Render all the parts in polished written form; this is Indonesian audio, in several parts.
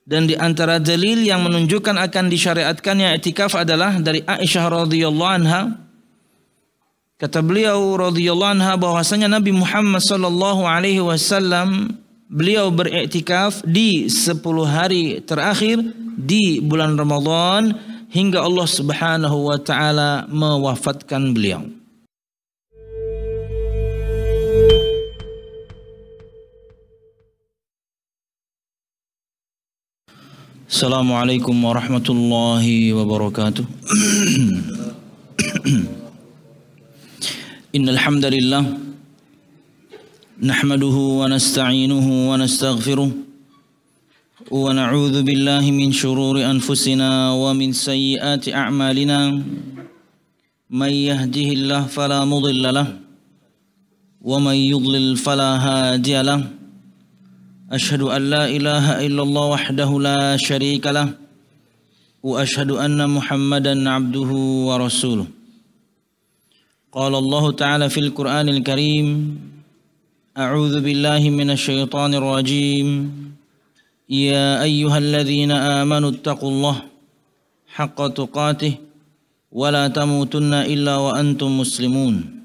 Dan di antara dalil yang menunjukkan akan disyariatkannya i'tikaf adalah dari Aisyah radhiyallahu anha. Kata beliau radhiyallahu anha bahwasanya Nabi Muhammad sallallahu alaihi wasallam beliau beriktikaf di 10 hari terakhir di bulan Ramadan hingga Allah Subhanahu wa taala mewafatkan beliau. Assalamualaikum warahmatullahi wabarakatuh. Innal hamdalillah nahmaduhu wa nasta'inuhu wa nastaghfiruh wa na'udzu billahi min shururi anfusina wa min sayyiati a'malina. May yahdihillahu fala mudilla lahu wa may yudlil fala hadiya lahu. Asyhadu an la ilaha illallah wahdahu la syarika lah wa asyhadu anna Muhammadan abduhu wa rasuluh. Qala Allah Ta'ala fil Qur'anil Karim, a'udzu billahi minasy syaithanir rajim. Ya ayyuhalladzina amanu taqullaha haqqa tuqatih wa la tamutunna illa wa antum muslimun.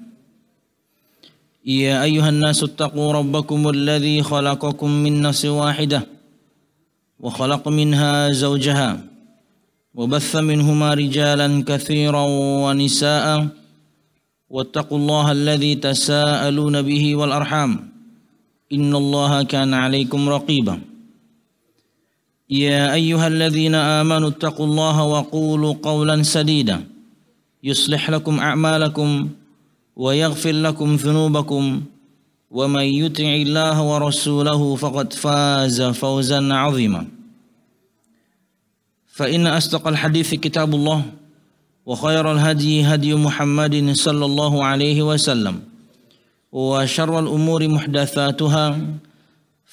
يا أيها الناس اتقوا ربكم الذي خلقكم من نفس واحدة وخلق منها زوجها وبث منهما رجالا كثيرا ونساء واتقوا الله الذي تساءلون به والأرحام إن الله كان عليكم رقيبا يا أيها الذين آمنوا اتقوا الله وقولوا قولا سديدا يصلح لكم أعمالكم ويغفر لكم ذنوبكم ومن يطع الله ورسوله فقد فاز فوزا عظيما فإن أصدق الحديث كتاب الله وخير الهدي هدي محمد صلى الله عليه وسلم وشر الأمور محدثاتها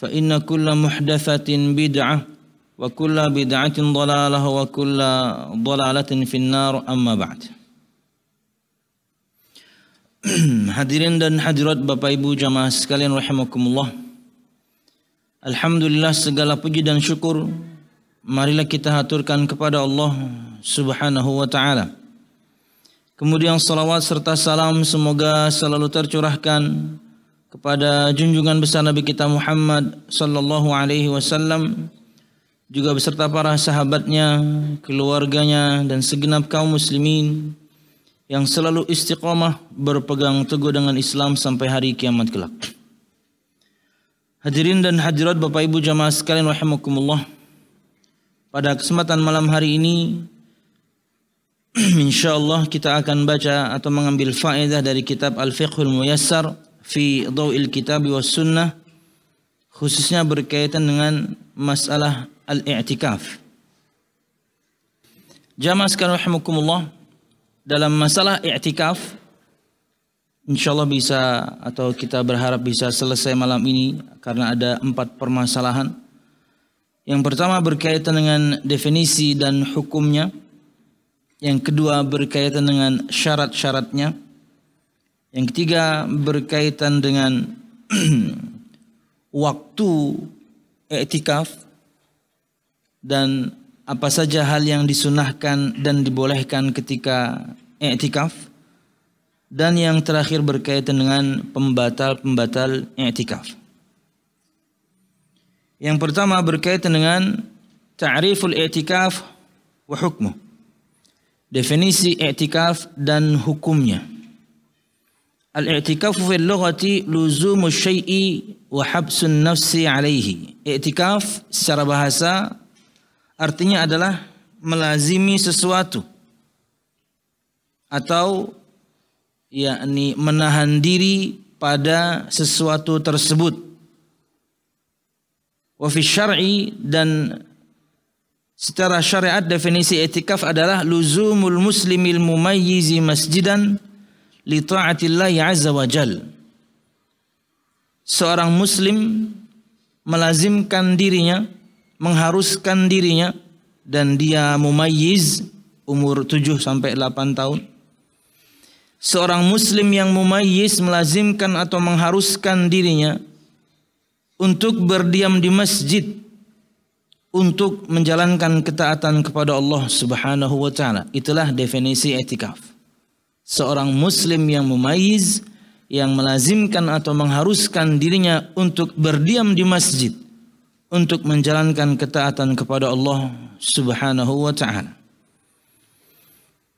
فإن كل محدثة بدعة وكل بدعة ضلالة وكل ضلالة في النار أما بعد. Hadirin dan hadirat Bapak Ibu jamaah sekalian rahimakumullah. Alhamdulillah, segala puji dan syukur marilah kita haturkan kepada Allah Subhanahu wa taala. Kemudian salawat serta salam semoga selalu tercurahkan kepada junjungan besar Nabi kita Muhammad sallallahu alaihi wasallam, juga beserta para sahabatnya, keluarganya dan segenap kaum muslimin yang selalu istiqamah berpegang teguh dengan Islam sampai hari kiamat kelak. Hadirin dan hadirat Bapak Ibu jamaah sekalian rahimakumullah. Pada kesempatan malam hari ini insyaallah kita akan baca atau mengambil faedah dari kitab Al-Fiqhul Muyassar fi Dhaw'il Kitab was Sunnah, khususnya berkaitan dengan masalah al-i'tikaf. Jamaah sekalian rahimakumullah, dalam masalah i'tikaf insyaallah bisa, atau kita berharap bisa selesai malam ini karena ada 4 permasalahan. Yang pertama berkaitan dengan definisi dan hukumnya. Yang kedua berkaitan dengan syarat-syaratnya. Yang ketiga berkaitan dengan waktu i'tikaf dan apa saja hal yang disunahkan dan dibolehkan ketika i'tikaf. Dan yang terakhir berkaitan dengan pembatal-pembatal i'tikaf. Yang pertama berkaitan dengan ta'riful i'tikaf wa hukmuh. Definisi i'tikaf dan hukumnya. Al-i'tikafu fil lughati luzumu syai'i wa habsun nafsi alaihi. I'tikaf secara bahasa artinya adalah melazimi sesuatu atau yakni menahan diri pada sesuatu tersebut. Wa fi syar'i, dan secara syariat definisi i'tikaf adalah luzumul muslimil mumayyizi masjidan li ta'atillahi azza wa jal. Seorang muslim melazimkan dirinya, mengharuskan dirinya, dan dia mumayyiz umur 7 sampai 8 tahun. Seorang muslim yang mumayyiz melazimkan atau mengharuskan dirinya untuk berdiam di masjid untuk menjalankan ketaatan kepada Allah Subhanahu wa taala. Itulah definisi i'tikaf. Seorang muslim yang mumayyiz, yang melazimkan atau mengharuskan dirinya untuk berdiam di masjid untuk menjalankan ketaatan kepada Allah Subhanahu wa taala.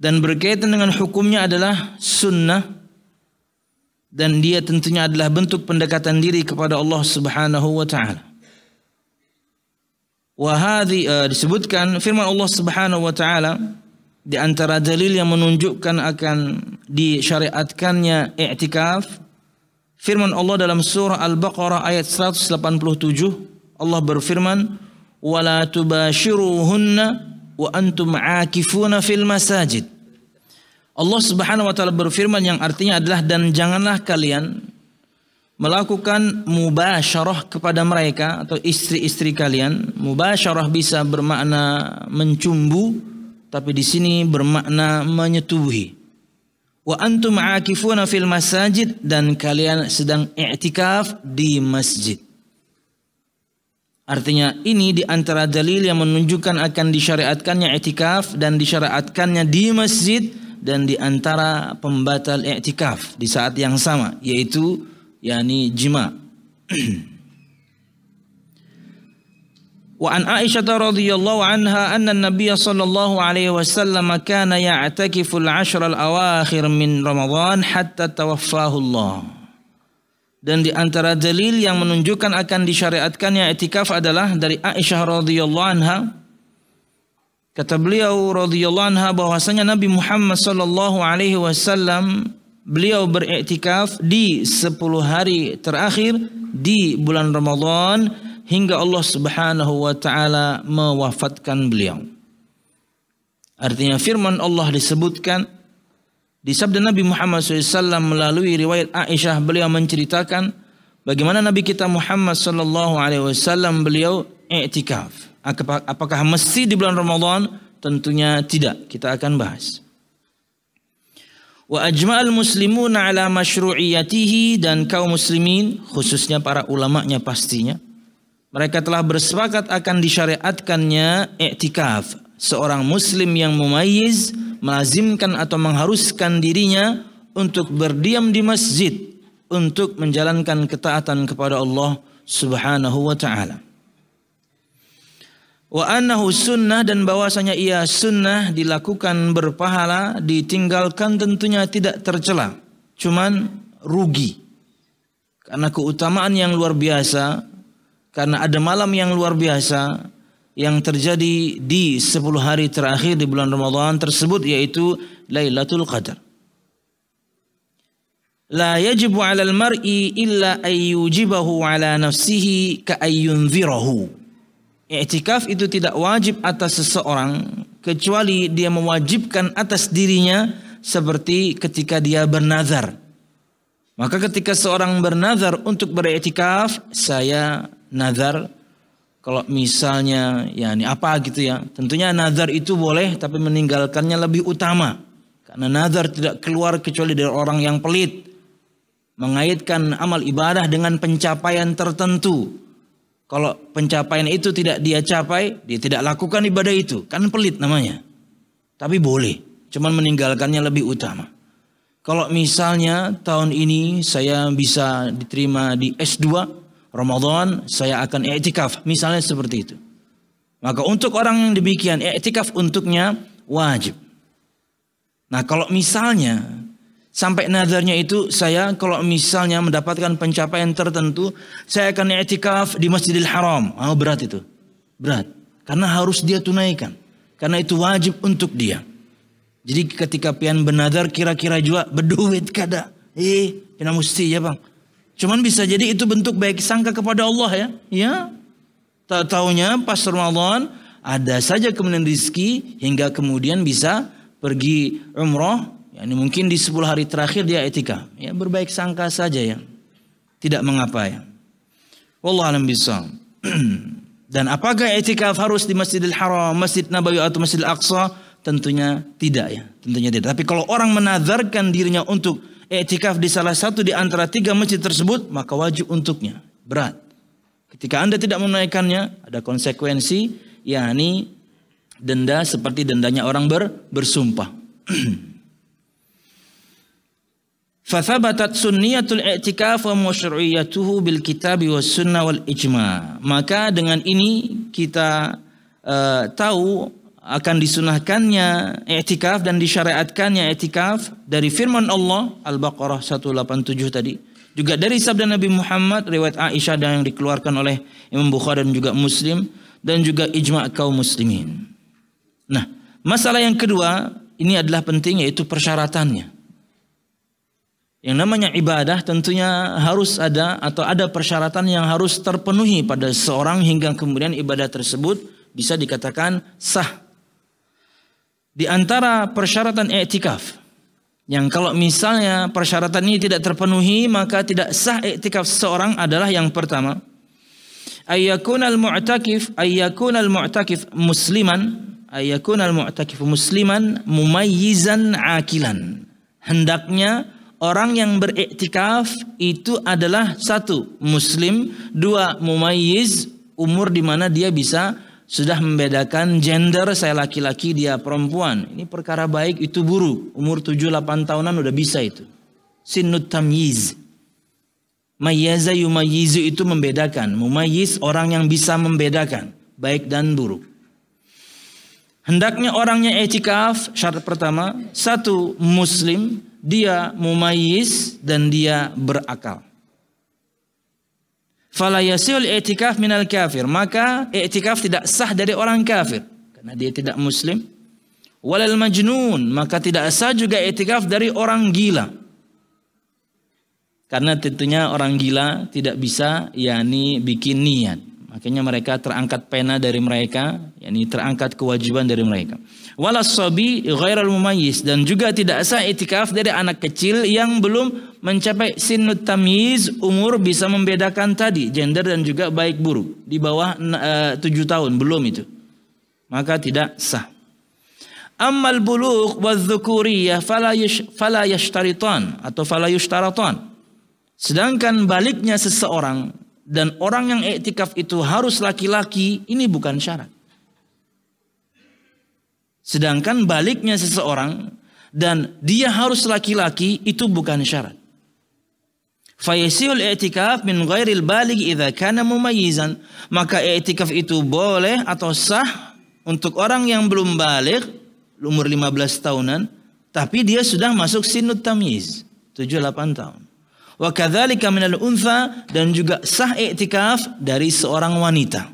Dan berkaitan dengan hukumnya adalah sunnah, dan dia tentunya adalah bentuk pendekatan diri kepada Allah Subhanahu wa taala. Wa hadhi disebutkan firman Allah Subhanahu wa taala di antara dalil yang menunjukkan akan disyariatkannya i'tikaf, firman Allah dalam surah Al-Baqarah ayat 187. Allah berfirman, "Wala tubashiruhunna wa antum 'akifuna fil masajid." Allah Subhanahu wa taala berfirman yang artinya adalah, dan janganlah kalian melakukan mubasyarah kepada mereka atau istri-istri kalian. Mubasyarah bisa bermakna mencumbu, tapi di sini bermakna menyetubuhi. Wa antum 'akifuna fil masajid, dan kalian sedang i'tikaf di masjid. Artinya ini di antara dalil yang menunjukkan akan disyariatkannya i'tikaf dan disyariatkannya di masjid, dan di antara pembatal i'tikaf di saat yang sama, yaitu yakni jima. Wa an Aisyah radhiyallahu anha anna an-nabiy sallallahu alaihi wasallam kana ya'takifu al-'ashr al-awakhir min Ramadan hatta tawaffahu Allah. Dan di antara dalil yang menunjukkan akan disyariatkannya i'tikaf adalah dari Aisyah radhiyallahu anha. Kata beliau radhiyallahu anha bahwasanya Nabi Muhammad sallallahu alaihi wasallam beliau beriktikaf di 10 hari terakhir di bulan Ramadan hingga Allah Subhanahu wa taala mewafatkan beliau. Artinya firman Allah disebutkan di sabda Nabi Muhammad SAW melalui riwayat Aisyah, beliau menceritakan bagaimana Nabi kita Muhammad SAW beliau i'tikaf. Apakah mesti di bulan Ramadan? Tentunya tidak. Kita akan bahas. Wa ajma'al muslimuna ala masyru'iyatihi, dan kaum muslimin khususnya para ulamanya pastinya mereka telah bersepakat akan disyariatkannya i'tikaf. Seorang muslim yang mumayyiz melazimkan atau mengharuskan dirinya untuk berdiam di masjid untuk menjalankan ketaatan kepada Allah Subhanahu wa taala. Wa annahu sunnah, dan bahwasanya ia sunnah, dilakukan berpahala, ditinggalkan tentunya tidak tercela, cuman rugi. Karena keutamaan yang luar biasa, karena ada malam yang luar biasa yang terjadi di 10 hari terakhir di bulan Ramadan tersebut, yaitu Lailatul Qadar. La yajibu 'alal mar'i illa ayyujibahu 'ala nafsihi ka ayyunzirahu. I'tikaf itu tidak wajib atas seseorang kecuali dia mewajibkan atas dirinya seperti ketika dia bernazar. Maka ketika seorang bernazar untuk beriktikaf, saya nazar kalau misalnya yakni apa gitu ya. Tentunya nazar itu boleh, tapi meninggalkannya lebih utama. Karena nazar tidak keluar kecuali dari orang yang pelit, mengaitkan amal ibadah dengan pencapaian tertentu. Kalau pencapaian itu tidak dia capai, dia tidak lakukan ibadah itu. Kan pelit namanya. Tapi boleh, cuman meninggalkannya lebih utama. Kalau misalnya tahun ini saya bisa diterima di S2, Ramadan saya akan i'tikaf, misalnya seperti itu. Maka untuk orang yang demikian, i'tikaf untuknya wajib. Nah kalau misalnya sampai nazarnya itu, saya kalau misalnya mendapatkan pencapaian tertentu, saya akan i'tikaf di Masjidil Haram. Berat itu. Berat. Karena harus dia tunaikan. Karena itu wajib untuk dia. Jadi ketika pian bernazar kira-kira juga berduit kada. Kena mesti ya bang. Cuman bisa jadi itu bentuk baik sangka kepada Allah ya. Ya. Tak taunya pas Ramadan ada saja kemudian rezeki hingga kemudian bisa pergi umrah. Ya, ini mungkin di 10 hari terakhir dia i'tikaf. Ya, berbaik sangka saja ya. Tidak mengapa ya. Wallahu a'lam bishawab. Dan apakah i'tikaf harus di Masjidil Haram, Masjid Nabawi atau Masjidil Aqsa? Tentunya tidak ya. Tentunya tidak. Tapi kalau orang menazarkan dirinya untuk i'tikaf di salah satu di antara 3 masjid tersebut, maka wajib untuknya. Berat. Ketika Anda tidak menunaikannya, ada konsekuensi, yakni denda seperti dendanya orang bersumpah. Fathabatat sunniyatul i'tikaf wa masyru'iyyatuhu bil kitabi was sunnah wal ijma'. Maka dengan ini kita tahu akan disunahkannya i'tikaf dan disyariatkannya i'tikaf dari firman Allah Al-Baqarah 187 tadi. Juga dari sabda Nabi Muhammad riwayat Aisyah dan yang dikeluarkan oleh Imam Bukhari dan juga Muslim dan juga ijma' kaum muslimin. Nah, masalah yang kedua ini adalah penting, yaitu persyaratannya. Yang namanya ibadah tentunya harus ada atau ada persyaratan yang harus terpenuhi pada seorang hingga kemudian ibadah tersebut bisa dikatakan sah. Di antara persyaratan i'tikaf yang kalau misalnya persyaratan ini tidak terpenuhi maka tidak sah i'tikaf seseorang adalah yang pertama, ayyakunal mu'takif musliman mumayyizan akilan. Hendaknya orang yang beriktikaf itu adalah satu, muslim, dua, mumayyiz, umur di mana dia bisa sudah membedakan gender, saya laki-laki, dia perempuan. Ini perkara baik, itu buruk. Umur 7-8 tahunan udah bisa itu. Sinnut tamyiz. Mayyaza yumayyizu itu membedakan. Mumayyiz orang yang bisa membedakan baik dan buruk. Hendaknya orangnya i'tikaf, syarat pertama, satu, muslim, dia mumayyiz dan dia berakal. Fala yasil i'tikaf minal kafir, maka i'tikaf tidak sah dari orang kafir karena dia tidak muslim. Walal majnun, maka tidak sah juga i'tikaf dari orang gila. Karena tentunya orang gila tidak bisa yakni bikin niat. Makanya mereka terangkat pena dari mereka, yakni terangkat kewajiban dari mereka. Walas sabi ghairal mumayyiz, dan juga tidak sah i'tikaf dari anak kecil yang belum mencapai sinnut tamyiz, umur bisa membedakan tadi gender dan juga baik buruk, di bawah 7 tahun belum itu. Maka tidak sah. Ammal bulugh wadh-dhukuriyah fala yashtaritan atau fala yushtaratan. Sedangkan baliknya seseorang dan orang yang i'tikaf itu harus laki-laki, ini bukan syarat. Sedangkan baliknya seseorang dan dia harus laki-laki, itu bukan syarat. Fayasil i'tikaf min ghairil baligh idza kana mumayyizan. Maka i'tikaf itu boleh atau sah untuk orang yang belum baligh, umur 15 tahunan, tapi dia sudah masuk sinnut tamyiz, 7-8 tahun. Wa kadzalika minal untha, dan juga sah i'tikaf dari seorang wanita.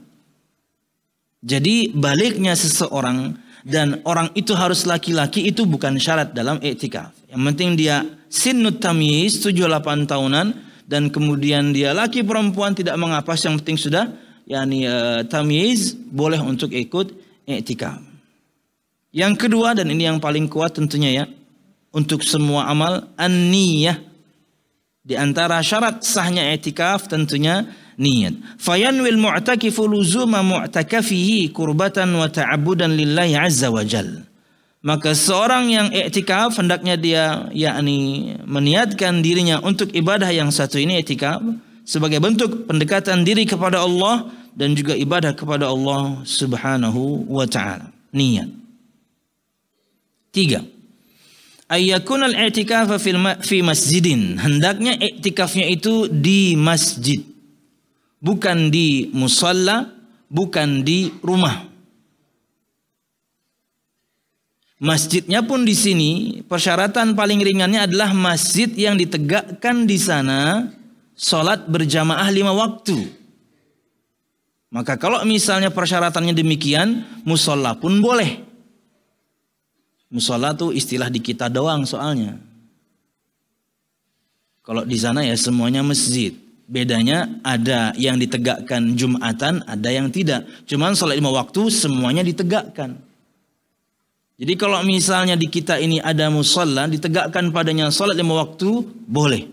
Jadi baliknya seseorang dan orang itu harus laki-laki, itu bukan syarat dalam i'tikaf. Yang penting dia sinnut tamyiz 7-8 tahunan dan kemudian dia laki perempuan tidak mengapa, yang penting sudah yakni tamyiz, boleh untuk ikut i'tikaf. Yang kedua, dan ini yang paling kuat tentunya ya, untuk semua amal, an-niyah. Di antara syarat sahnya i'tikaf tentunya niat. Fayanwil mu'takifu luzuma mu'takafihi kurbatan wa ta'abudan lillahi azza wa jal. Maka seorang yang i'tikaf hendaknya dia yakni meniatkan dirinya untuk ibadah yang satu ini, i'tikaf, sebagai bentuk pendekatan diri kepada Allah dan juga ibadah kepada Allah Subhanahu wa taala. Niat. 3. Ayyakunal i'tikaf fi masjidin. Hendaknya i'tikafnya itu di masjid, bukan di musalla, bukan di rumah. Masjidnya pun di sini persyaratan paling ringannya adalah masjid yang ditegakkan di sana salat berjamaah 5 waktu. Maka kalau misalnya persyaratannya demikian, musalla pun boleh. Musalla itu istilah di kita doang soalnya. Kalau di sana ya semuanya masjid. Bedanya ada yang ditegakkan Jumatan, ada yang tidak. Cuman salat 5 waktu semuanya ditegakkan. Jadi kalau misalnya di kita ini ada musalla, ditegakkan padanya salat 5 waktu, boleh.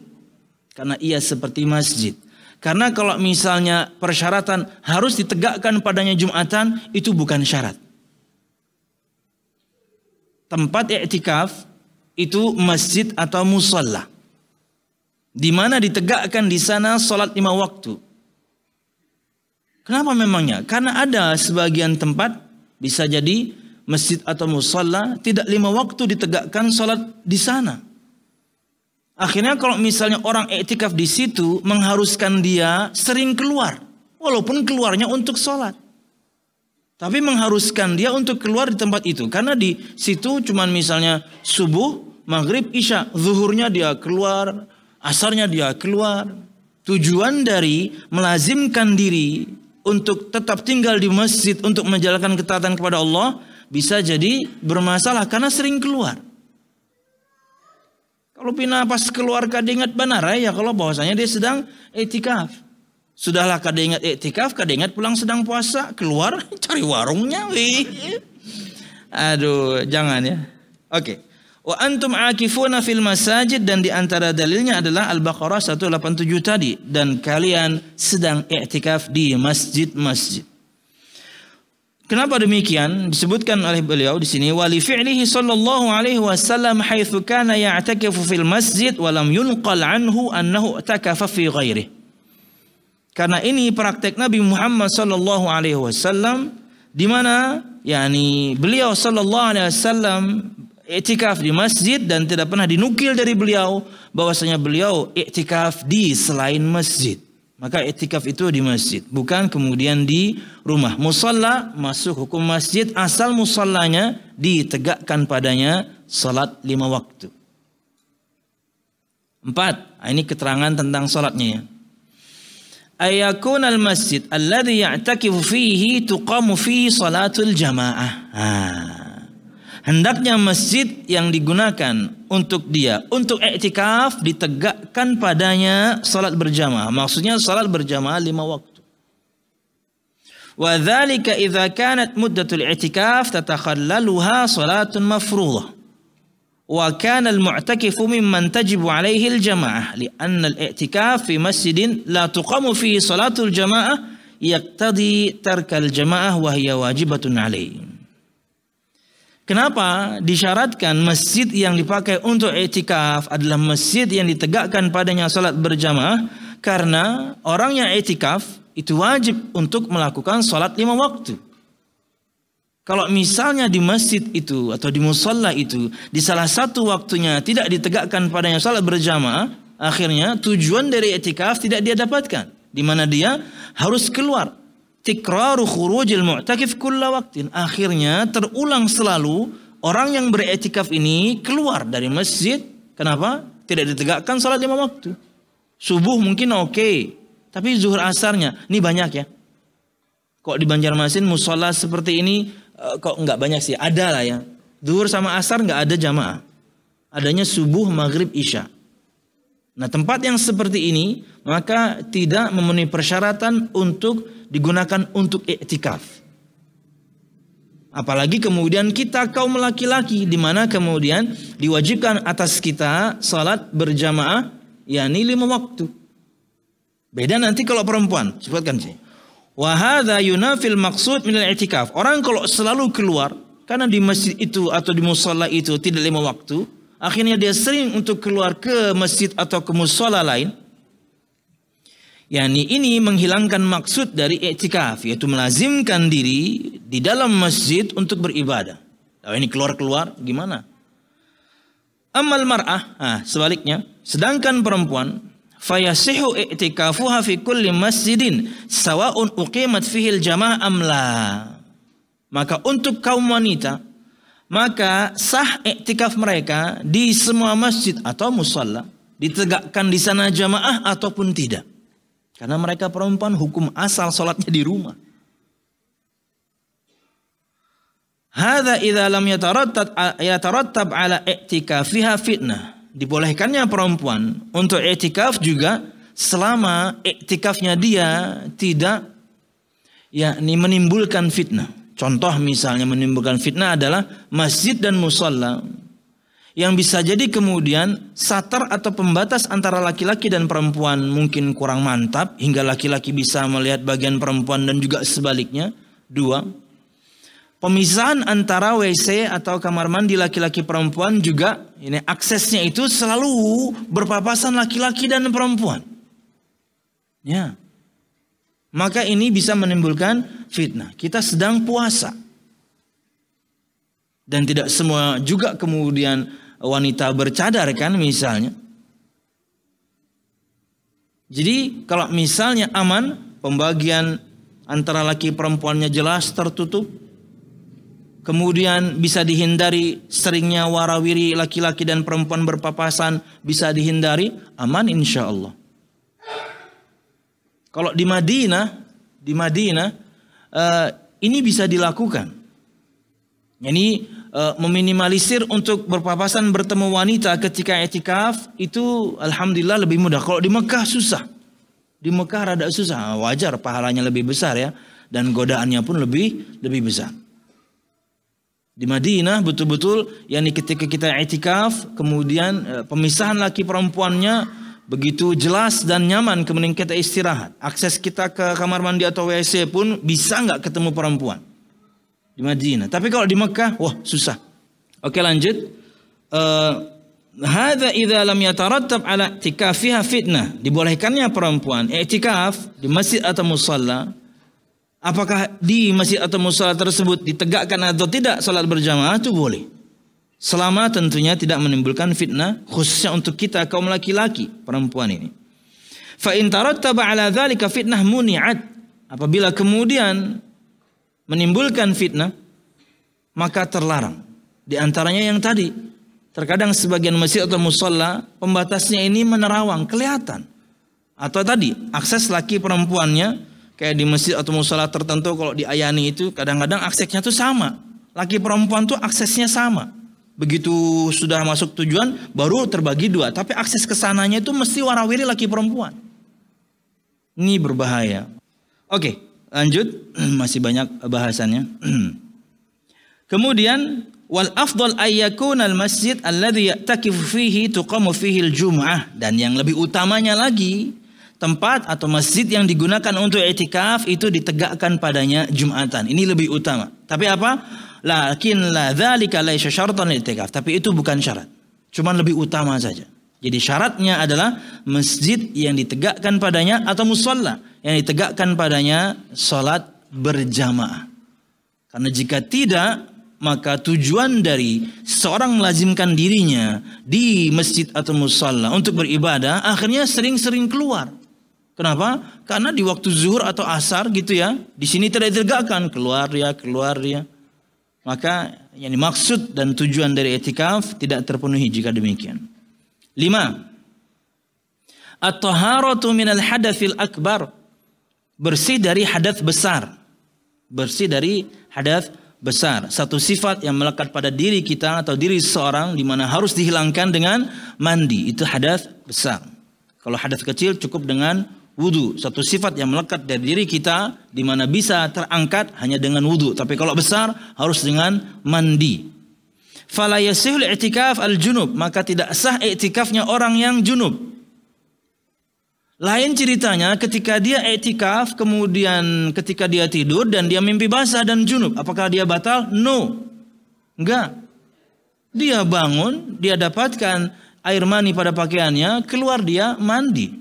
Karena ia seperti masjid. Karena kalau misalnya persyaratan harus ditegakkan padanya Jumatan, itu bukan syarat. Tempat i'tikaf itu masjid atau musalla, di mana ditegakkan di sana salat 5 waktu. Kenapa memangnya? Karena ada sebagian tempat, bisa jadi masjid atau musalla, tidak 5 waktu ditegakkan sholat di sana. Akhirnya kalau misalnya orang iktikaf di situ, mengharuskan dia sering keluar. Walaupun keluarnya untuk sholat. Tapi mengharuskan dia untuk keluar di tempat itu. Karena di situ cuman misalnya subuh, maghrib, isya. Zuhurnya dia keluar, asarnya dia keluar. Tujuan dari melazimkan diri untuk tetap tinggal di masjid untuk menjalankan ketaatan kepada Allah bisa jadi bermasalah karena sering keluar. Kalau pina pas keluar kada ingat benar ya kalau bahwasanya dia sedang iktikaf. Sudahlah kada ingat iktikaf, kada ingat pulang sedang puasa, keluar cari warungnya. Aduh, jangan ya. Oke. Wa antum akifuna fil masajid, dan di antara dalilnya adalah Al-Baqarah 187 tadi, dan kalian sedang i'tikaf di masjid-masjid. Kenapa demikian? Disebutkan oleh beliau di sini, wa li fi'lihi sallallahu alaihi wasallam haitsu kana ya'takifu fil masjid wa lam yunqal anhu annahu i'takafa fi ghairihi. Karena ini praktek Nabi Muhammad sallallahu alaihi wasallam di mana yakni beliau sallallahu alaihi wasallam i'tikaf di masjid dan tidak pernah dinukil dari beliau bahwasanya beliau i'tikaf di selain masjid. Maka i'tikaf itu di masjid, bukan kemudian di rumah. Musalla masuk hukum masjid asal musallanya ditegakkan padanya salat 5 waktu. 4. Ini keterangan tentang salatnya ya. Ayakun al-masjid alladhi ya'takifu fihi tuqamu fihi salatul jamaah. Hendaknya masjid yang digunakan untuk dia untuk i'tikaf ditegakkan padanya salat berjamaah. Maksudnya salat berjamaah 5 waktu. Wa dzalika idza kanat muddatul i'tikaf tatakhallaluha salatun mafruḍah. Wa kana al-mu'takifu mimman tajibu alaihi al-jamaah li'anna al-i'tikaf fi masjidin la tuqamu fihi salatul jamaah yaqtadi tarkal jamaah wa hiya wajibatun alaihi. Kenapa disyaratkan masjid yang dipakai untuk i'tikaf adalah masjid yang ditegakkan padanya salat berjamaah? Karena orang yang i'tikaf itu wajib untuk melakukan salat 5 waktu. Kalau misalnya di masjid itu atau di musalla itu di salah satu waktunya tidak ditegakkan padanya salat berjamaah, akhirnya tujuan dari i'tikaf tidak dia dapatkan, di mana dia harus keluar. Tikraru khurujil mu'takif kulla waktin. Akhirnya terulang selalu orang yang beriktikaf ini keluar dari masjid. Kenapa? Tidak ditegakkan salat 5 waktu. Subuh mungkin oke, tapi zuhur asarnya ini banyak ya. Kok di Banjarmasin mushola seperti ini kok enggak banyak sih? Ada lah ya. Zuhur sama asar enggak ada jamaah. Adanya subuh, maghrib, isya. Nah, tempat yang seperti ini maka tidak memenuhi persyaratan untuk digunakan untuk i'tikaf. Apalagi kemudian kita kaum laki-laki di mana kemudian diwajibkan atas kita salat berjamaah yakni 5 waktu. Beda nanti kalau perempuan, sebutkan sih. Wa hadza yunafil maqsud min al-i'tikaf. Orang kalau selalu keluar karena di masjid itu atau di musalla itu tidak 5 waktu, akhirnya dia sering untuk keluar ke masjid atau ke musalla lain. Yani ini menghilangkan maksud dari i'tikaf, yaitu melazimkan diri di dalam masjid untuk beribadah. Nah, ini keluar-keluar gimana? Amal mar'ah, sebaliknya, sedangkan perempuan, fayasihu i'tikafuha fi kulli masjidin sawa'un uqimat fihi al-jamaah am la. Maka untuk kaum wanita, maka sah i'tikaf mereka di semua masjid atau musalla, ditegakkan di sana jamaah ataupun tidak. Karena mereka perempuan hukum asal salatnya di rumah. Hadza idza lam yatarattab ala i'tikafiha fitnah. Dibolehkannya perempuan untuk i'tikaf juga selama i'tikafnya dia tidak yakni menimbulkan fitnah. Contoh misalnya menimbulkan fitnah adalah masjid dan musalla yang bisa jadi kemudian satar atau pembatas antara laki-laki dan perempuan mungkin kurang mantap hingga laki-laki bisa melihat bagian perempuan dan juga sebaliknya. 2. Pemisahan antara WC atau kamar mandi laki-laki perempuan juga ini aksesnya itu selalu berpapasan laki-laki dan perempuan. Ya. maka ini bisa menimbulkan fitnah. Kita sedang puasa. Dan tidak semua juga kemudian wanita bercadar kan misalnya. Jadi kalau misalnya aman, pembagian antara laki perempuannya jelas tertutup, kemudian bisa dihindari seringnya warawiri laki-laki dan perempuan berpapasan, bisa dihindari, aman insya Allah. Kalau di Madinah ini bisa dilakukan. Ini meminimalisir untuk berpapasan bertemu wanita ketika i'tikaf itu alhamdulillah lebih mudah. Kalau di Mekah susah. Di Mekah rada susah. Wajar pahalanya lebih besar ya, dan godaannya pun lebih besar. Di Madinah betul-betul yakni ketika kita i'tikaf, kemudian pemisahan laki perempuannya begitu jelas dan nyaman, kemudian kita istirahat. Akses kita ke kamar mandi atau WC pun bisa nggak ketemu perempuan di Madinah. Tapi kalau di Mekah, wah susah. Oke lanjut. Hadza idza lam yatarattab ala i'tikafiha fitnah. Dibolehkannya perempuan i'tikaf di masjid atau musalla. Apakah di masjid atau musalla tersebut ditegakkan atau tidak salat berjamaah, itu boleh. Selama tentunya tidak menimbulkan fitnah, khususnya untuk kita kaum laki-laki perempuan ini. Fa in tarattaba ala dzalika fitnah muni'at. Apabila kemudian menimbulkan fitnah, maka terlarang. Di antaranya yang tadi, terkadang sebagian masjid atau musalla pembatasnya ini menerawang, kelihatan. Atau tadi akses laki perempuannya kayak di masjid atau musalla tertentu, kalau di Ayani itu kadang-kadang aksesnya tuh sama. Laki perempuan tuh aksesnya sama. Begitu sudah masuk tujuan baru terbagi dua, tapi akses ke sananya itu mesti warawiri laki perempuan. Ini berbahaya. Oke, lanjut. Masih banyak bahasannya. Kemudian wal afdal ayyakuna al masjid alladhi ya'takifu fihi tuqamu fihi al jum'ah, dan yang lebih utamanya lagi, tempat atau masjid yang digunakan untuk i'tikaf itu ditegakkan padanya Jumatan. Ini lebih utama. Tapi apa? Lakin la dzalika laisa syartan i'tikaf. Tapi itu bukan syarat. Cuman lebih utama saja. Jadi syaratnya adalah masjid yang ditegakkan padanya atau musalla yang ditegakkan padanya salat berjamaah. Karena jika tidak, maka tujuan dari seorang melazimkan dirinya di masjid atau musalla untuk beribadah akhirnya sering-sering keluar. Kenapa? Karena di waktu zuhur atau asar gitu ya, di sini tidak ditegakkan, keluar dia. Maka yang dimaksud dan tujuan dari i'tikaf tidak terpenuhi jika demikian. 5. At-taharatu minal hadatsil akbar. Bersih dari hadas besar. Bersih dari hadas besar. Satu sifat yang melekat pada diri kita atau diri seseorang di mana harus dihilangkan dengan mandi. Itu hadas besar. Kalau hadas kecil cukup dengan wudu. Satu sifat yang melekat dari diri kita di mana bisa terangkat hanya dengan wudu. Tapi kalau besar harus dengan mandi. Fala yasihul i'tikaf al-junub, maka tidak sah i'tikafnya orang yang junub. Lain ceritanya ketika dia i'tikaf kemudian ketika dia tidur dan dia mimpi basah dan junub, apakah dia batal? No. Enggak. Dia bangun, dia dapatkan air mani pada pakaiannya, keluar dia mandi.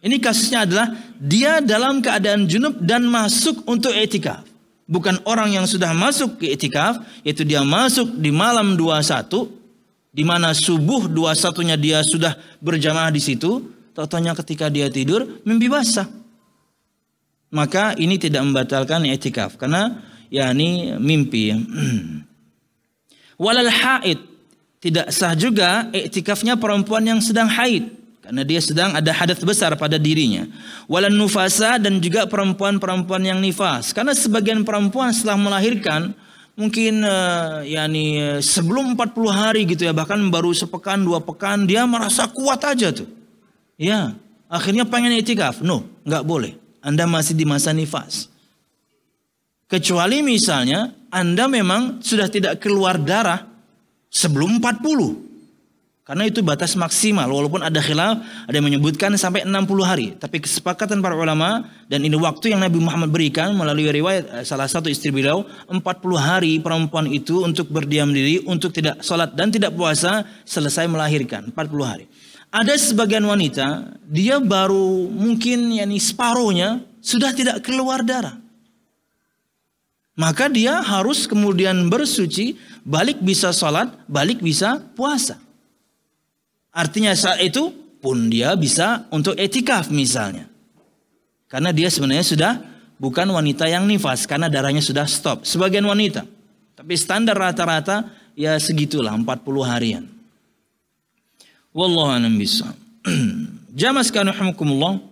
Ini kasusnya adalah dia dalam keadaan junub dan masuk untuk i'tikaf. Bukan orang yang sudah masuk ke i'tikaf, yaitu dia masuk di malam 21, di mana subuh 21-nya dia sudah berjamaah di situ, tahu-tahunya ketika dia tidur mimpi basah. Maka ini tidak membatalkan i'tikaf karena yakni mimpi. Walal haid, tidak sah juga i'tikafnya perempuan yang sedang haid. Karena dia sedang ada hadas besar pada dirinya. Walan nufasa, dan juga perempuan-perempuan yang nifas. Karena sebagian perempuan setelah melahirkan mungkin sebelum 40 hari gitu ya, bahkan baru sepekan 2 pekan dia merasa kuat aja tuh. Ya, akhirnya pengen i'tikaf. No, nggak boleh. Anda masih di masa nifas. Kecuali misalnya Anda memang sudah tidak keluar darah sebelum 40. Karena itu batas maksimal, walaupun ada khilaf, ada yang menyebutkan sampai 60 hari. Tapi kesepakatan para ulama, dan ini waktu yang Nabi Muhammad berikan melalui riwayat salah satu istri beliau, 40 hari perempuan itu untuk berdiam diri, untuk tidak sholat dan tidak puasa, selesai melahirkan, 40 hari. Ada sebagian wanita, dia baru mungkin separuhnya, sudah tidak keluar darah. Maka dia harus kemudian bersuci, balik bisa sholat, balik bisa puasa. Artinya saat itu pun dia bisa untuk etikaf misalnya. Karena dia sebenarnya sudah bukan wanita yang nifas, karena darahnya sudah stop. Sebagian wanita. Tapi standar rata-rata ya segitulah 40 harian. Wallahu a'lam bishawab. Jamaah sekalian rahimakumullah,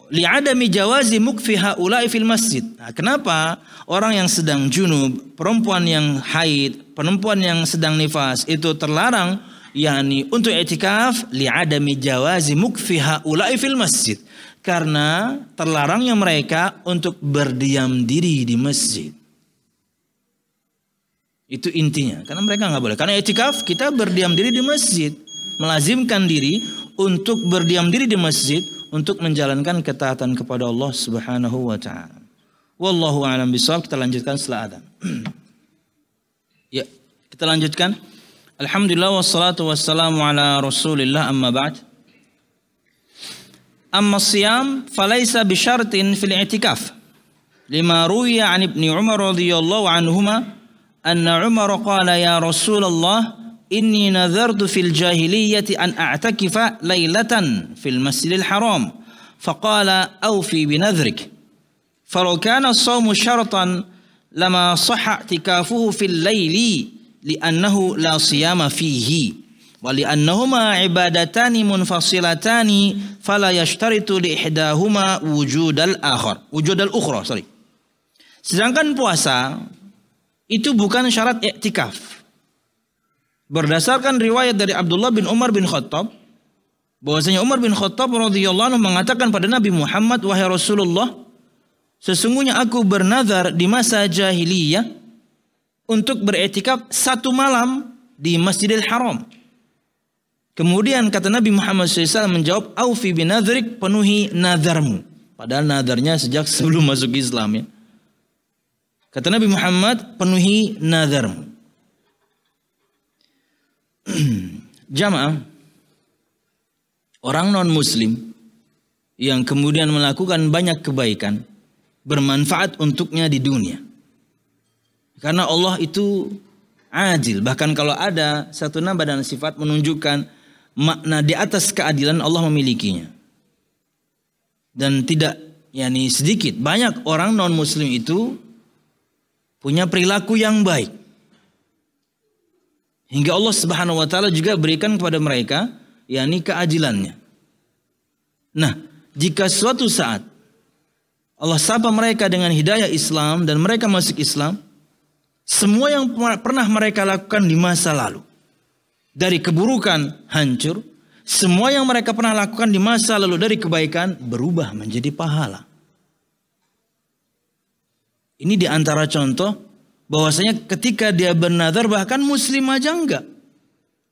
li'adami jawazi mukfi haula'i fil masjid. Nah, kenapa orang yang sedang junub, perempuan yang haid, perempuan yang sedang nifas itu terlarang yakni untuk i'tikaf? Li'adami jawazi mukfi haula'i fil masjid. Karena terlarangnya mereka untuk berdiam diri di masjid. Itu intinya. Karena mereka nggak boleh. Karena i'tikaf kita berdiam diri di masjid, melazimkan diri untuk berdiam diri di masjid untuk menjalankan ketaatan kepada Allah Subhanahu wa taala. Wallahu a'lam bishawab. Kita lanjutkan setelah adzan. Ya, kita lanjutkan. Alhamdulillah wassalatu wassalamu ala Rasulillah, amma ba'd. Amma siyam falaysa bisyartin fil i'tikaf. Lima ruwiya 'an Ibnu Umar radhiyallahu anhuma anna Umar qala ya Rasulullah inni nadhartu fil jahiliyyati an a'takifa laylatan fil Masjidil Haram faqala awfi binadhrik falau kana as-sawmu syartan lama sahha i'tikafuhu fil layli li'annahu la siyama fihi wa li'annahuma ibadatani munfasilatani fala yashtaritu li ihdahuma wujudal ukhra. Sedangkan puasa itu bukan syarat i'tikaf. Berdasarkan riwayat dari Abdullah bin Umar bin Khattab, bahwasanya Umar bin Khattab radhiyallahu anhu mengatakan pada Nabi Muhammad, wahai Rasulullah, sesungguhnya aku bernazar di masa jahiliyah untuk beriktikaf 1 malam di Masjidil Haram. Kemudian kata Nabi Muhammad SAW menjawab, aufi binadhrik, penuhi nazarmu. Padahal nazarnya sejak sebelum masuk Islam ya. Kata Nabi Muhammad, penuhi nazarmu. Jamaah, orang non-muslim yang kemudian melakukan banyak kebaikan bermanfaat untuknya di dunia. Karena Allah itu adil. Bahkan kalau ada satu nama dan sifat menunjukkan makna di atas keadilan, Allah memilikinya. Dan tidak yakni sedikit, banyak orang non-muslim itu punya perilaku yang baik. Hingga Allah Subhanahu wa taala juga berikan kepada mereka yakni keadilannya. Nah, jika suatu saat Allah sapa mereka dengan hidayah Islam dan mereka masuk Islam, semua yang pernah mereka lakukan di masa lalu dari keburukan hancur, semua yang mereka pernah lakukan di masa lalu dari kebaikan berubah menjadi pahala. Ini di antara contoh bahwasanya ketika dia bernazar, bahkan muslim aja enggak.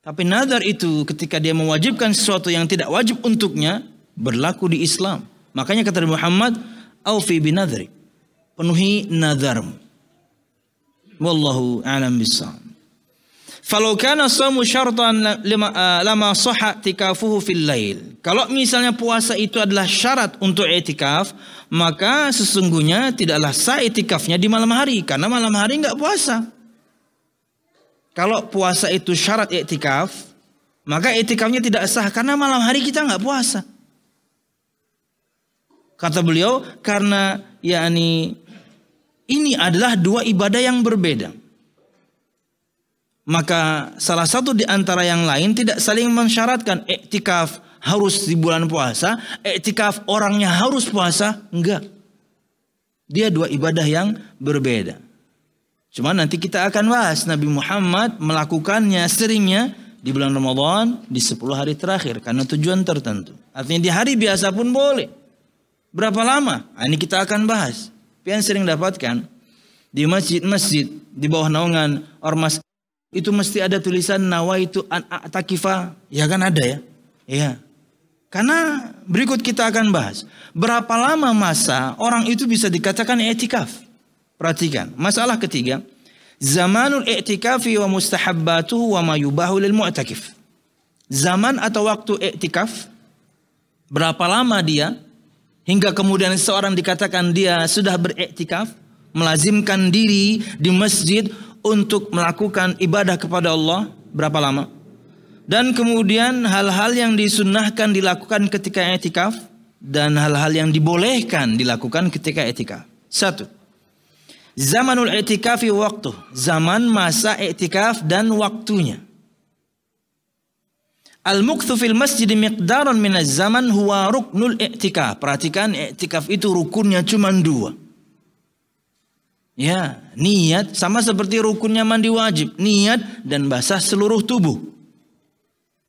Tapi nazar itu ketika dia mewajibkan sesuatu yang tidak wajib untuknya, berlaku di Islam. Makanya kata Muhammad, aufi binadhri, penuhi nazarmu. Wallahu a'lam bishawab. Falau kana shamu syartan lama sahha i'tikafuhu fil lail. Kalau misalnya puasa itu adalah syarat untuk i'tikaf, maka sesungguhnya tidaklah sah i'tikafnya di malam hari, karena malam hari enggak puasa. Kalau puasa itu syarat i'tikaf, maka i'tikafnya tidak sah karena malam hari kita enggak puasa. Kata beliau, karena yakni ini adalah 2 ibadah yang berbeda. Maka salah satu di antara yang lain tidak saling mensyaratkan i'tikaf harus di bulan puasa, i'tikaf orangnya harus puasa, enggak. Dia 2 ibadah yang berbeda. Cuma nanti kita akan bahas Nabi Muhammad melakukannya seringnya di bulan Ramadan di 10 hari terakhir karena tujuan tertentu. Artinya di hari biasa pun boleh. Berapa lama? Nah, ini kita akan bahas. Yang sering dapatkan di masjid-masjid di bawah naungan ormas itu mesti ada tulisan nawaitu an a'takifa. Ya kan ada ya? Iya. Karena berikut kita akan bahas berapa lama masa orang itu bisa dikatakan i'tikaf. Perhatikan, masalah ketiga, zamanul i'tikafi wa mustahabbatuhu wa ma yubahu lil mu'takif. Zaman atau waktu i'tikaf, Berapa lama dia hingga kemudian seorang dikatakan dia sudah beriktikaf, melazimkan diri di masjid untuk melakukan ibadah kepada Allah, berapa lama? Dan kemudian hal-hal yang disunnahkan dilakukan ketika iktikaf dan hal-hal yang dibolehkan dilakukan ketika iktikaf. 1. Zamanul i'tikafi waktu, zaman masa i'tikaf dan waktunya. Al-mukthu fil masjid miqdaran minaz zaman huwa ruknul i'tikaf. Perhatikan, i'tikaf itu rukunnya cuma 2. Ya, niat sama seperti rukunnya mandi wajib, niat dan basah seluruh tubuh.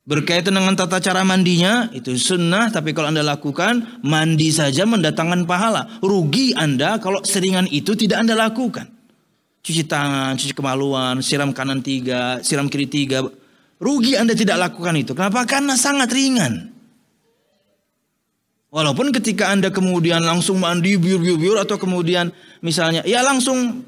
Berkaitan dengan tata cara mandinya, itu sunnah, tapi kalau Anda lakukan, mandi saja mendatangkan pahala. Rugi Anda kalau seringan itu tidak Anda lakukan. Cuci tangan, cuci kemaluan, siram kanan 3, siram kiri 3. Rugi Anda tidak lakukan itu. Kenapa? Karena sangat ringan. Walaupun ketika Anda kemudian langsung mandi biur atau kemudian misalnya ya langsung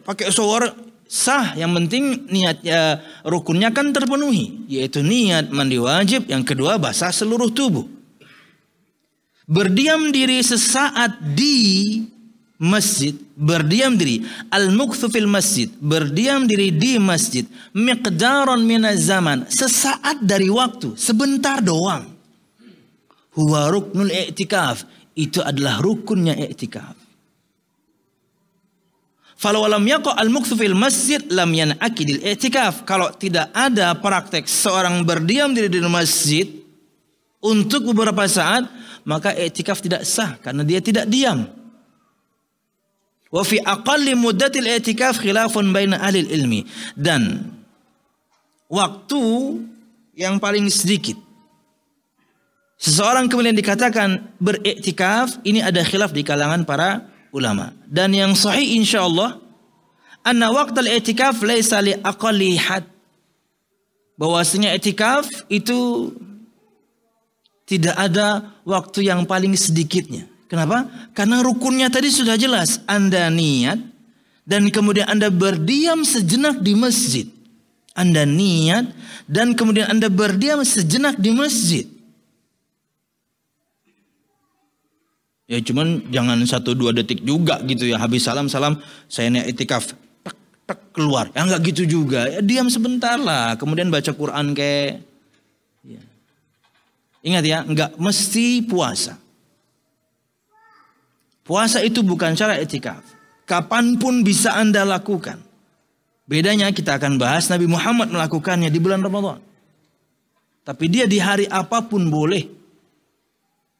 pakai shower, sah. Yang penting niatnya, rukunnya kan terpenuhi, yaitu niat mandi wajib, yang kedua basah seluruh tubuh. Berdiam diri sesaat di masjid, berdiam diri, al-mukthu fil masjid, berdiam diri di masjid, miqdaran minaz zaman, sesaat dari waktu, sebentar doang. Huwa ruknul i'tikaf, itu adalah rukunnya i'tikaf. Falau lam yaqa al-mukthu fil masjid lam yan'aqidil i'tikaf. Kalau tidak ada praktek seorang berdiam diri di masjid untuk beberapa saat, maka i'tikaf tidak sah karena dia tidak diam. Wa fi aqalli muddatil i'tikaf khilafun baina ahli ilmi. Dan waktu yang paling sedikit seseorang kemudian dikatakan beriktikaf, ini ada khilaf di kalangan para ulama. Dan yang sahih insyaallah anna waqtal i'tikaf laisa li aqalli had. Bahwasanya i'tikaf itu tidak ada waktu yang paling sedikitnya. Kenapa? Karena rukunnya tadi sudah jelas. Anda niat dan kemudian Anda berdiam sejenak di masjid. Anda niat dan kemudian Anda berdiam sejenak di masjid. Ya cuman jangan 1-2 detik juga gitu ya. Habis salam saya niat i'tikaf. Tak keluar. Ya enggak gitu juga. Ya, diam sebentar lah. Kemudian baca Quran kayak. Ya. Ingat ya, enggak mesti puasa. Puasa itu bukan cara i'tikaf. Kapanpun bisa Anda lakukan. Bedanya kita akan bahas Nabi Muhammad melakukannya di bulan Ramadan. Tapi dia di hari apapun boleh.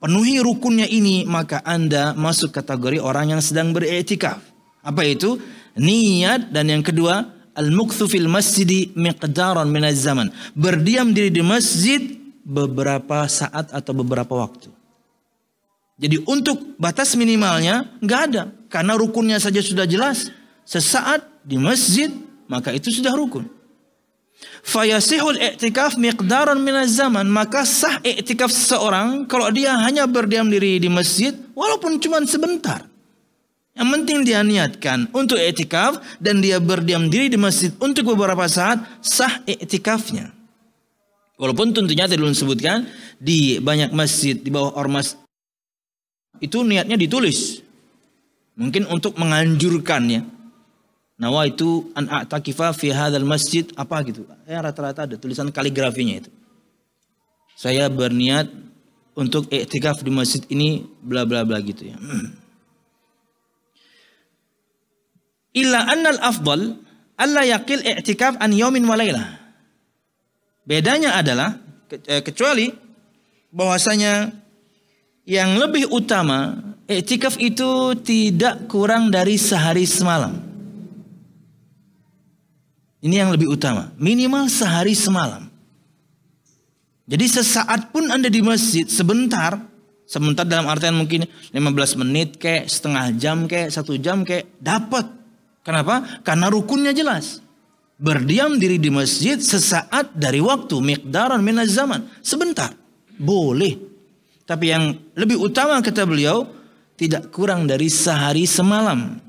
Penuhi rukunnya ini, maka Anda masuk kategori orang yang sedang beriktikaf. Apa itu? Niat, dan yang kedua, al-mukthu fil masjidi miqdaran minaz zaman. Berdiam diri di masjid beberapa saat atau beberapa waktu. Jadi untuk batas minimalnya nggak ada. Karena rukunnya saja sudah jelas. Sesaat di masjid, maka itu sudah rukun. Fayasihul i'tikaf miqdaran minaz zaman. Maka sah i'tikaf seseorang kalau dia hanya berdiam diri di masjid walaupun cuma sebentar. Yang penting dia niatkan untuk i'tikaf dan dia berdiam diri di masjid untuk beberapa saat, sah i'tikafnya. Walaupun tentunya tadi belum disebutkan di banyak masjid di bawah ormas itu niatnya ditulis. Mungkin untuk menganjurkan ya. Nawaitu an a'takifa fi hadzal masjid apa gitu. Ya rata-rata ada tulisan kaligrafinya itu. Saya berniat untuk i'tikaf di masjid ini bla bla bla gitu ya. Illa annal afdal alla yaqil i'tikaf an yaumin wa lailah. Bedanya adalah kecuali bahwasanya yang lebih utama, i'tikaf itu tidak kurang dari sehari semalam. Ini yang lebih utama. Minimal sehari semalam. Jadi sesaat pun Anda di masjid, sebentar dalam artian mungkin 15 menit kayak, setengah jam kayak, 1 jam kayak, dapat. Kenapa? Karena rukunnya jelas. Berdiam diri di masjid sesaat dari waktu, miqdaran minaz zaman. Sebentar. Boleh. Tapi yang lebih utama kata beliau tidak kurang dari sehari semalam.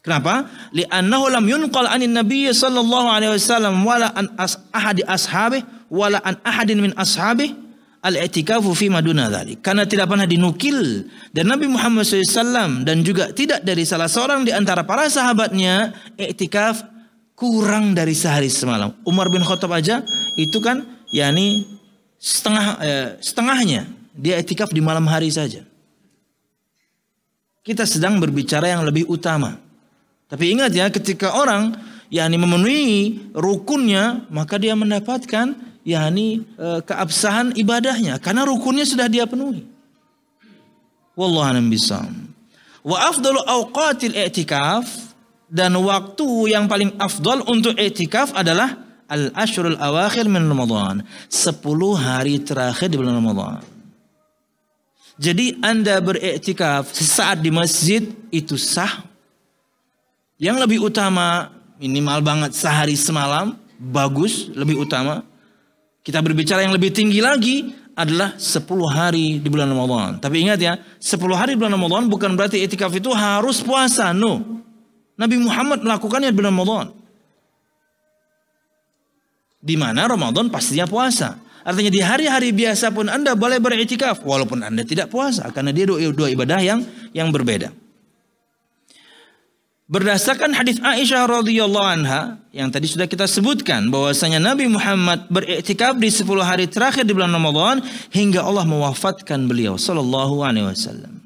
Kenapa? Li'annahu lam yunqal 'anin nabiy sallallahu alaihi wasallam wala an ahadi ashabih wala an ahadin min ashabih al-i'tikafu fi maduna dzalik. Karena tidak pernah dinukil dan Nabi Muhammad SAW dan juga tidak dari salah seorang di antara para sahabatnya i'tikaf kurang dari sehari semalam. Umar bin Khattab aja itu kan yakni setengahnya dia i'tikaf di malam hari saja. Kita sedang berbicara yang lebih utama. Tapi ingat ya, ketika orang yakni memenuhi rukunnya, maka dia mendapatkan yakni keabsahan ibadahnya karena rukunnya sudah dia penuhi. Wallahu a'lam bishawab. Wa afdalu awqatil i'tikaf, dan waktu yang paling afdal untuk i'tikaf adalah al-ashrul awakhir min Ramadan, 10 hari terakhir di bulan Ramadan. Jadi Anda beriktikaf sesaat di masjid itu sah. Yang lebih utama minimal banget sehari semalam, bagus, lebih utama. Kita berbicara yang lebih tinggi lagi adalah 10 hari di bulan Ramadan. Tapi ingat ya, 10 hari di bulan Ramadan bukan berarti iktikaf itu harus puasa. No. Nabi Muhammad melakukannya di bulan Ramadan. Di mana Ramadan pastinya puasa. Artinya di hari-hari biasa pun Anda boleh beriktikaf walaupun Anda tidak puasa, karena dia dua ibadah yang berbeda. Berdasarkan hadis Aisyah radhiyallahu anha yang tadi sudah kita sebutkan bahwasanya Nabi Muhammad beriktikaf di 10 hari terakhir di bulan Ramadan hingga Allah mewafatkan beliau sallallahu alaihi wasallam.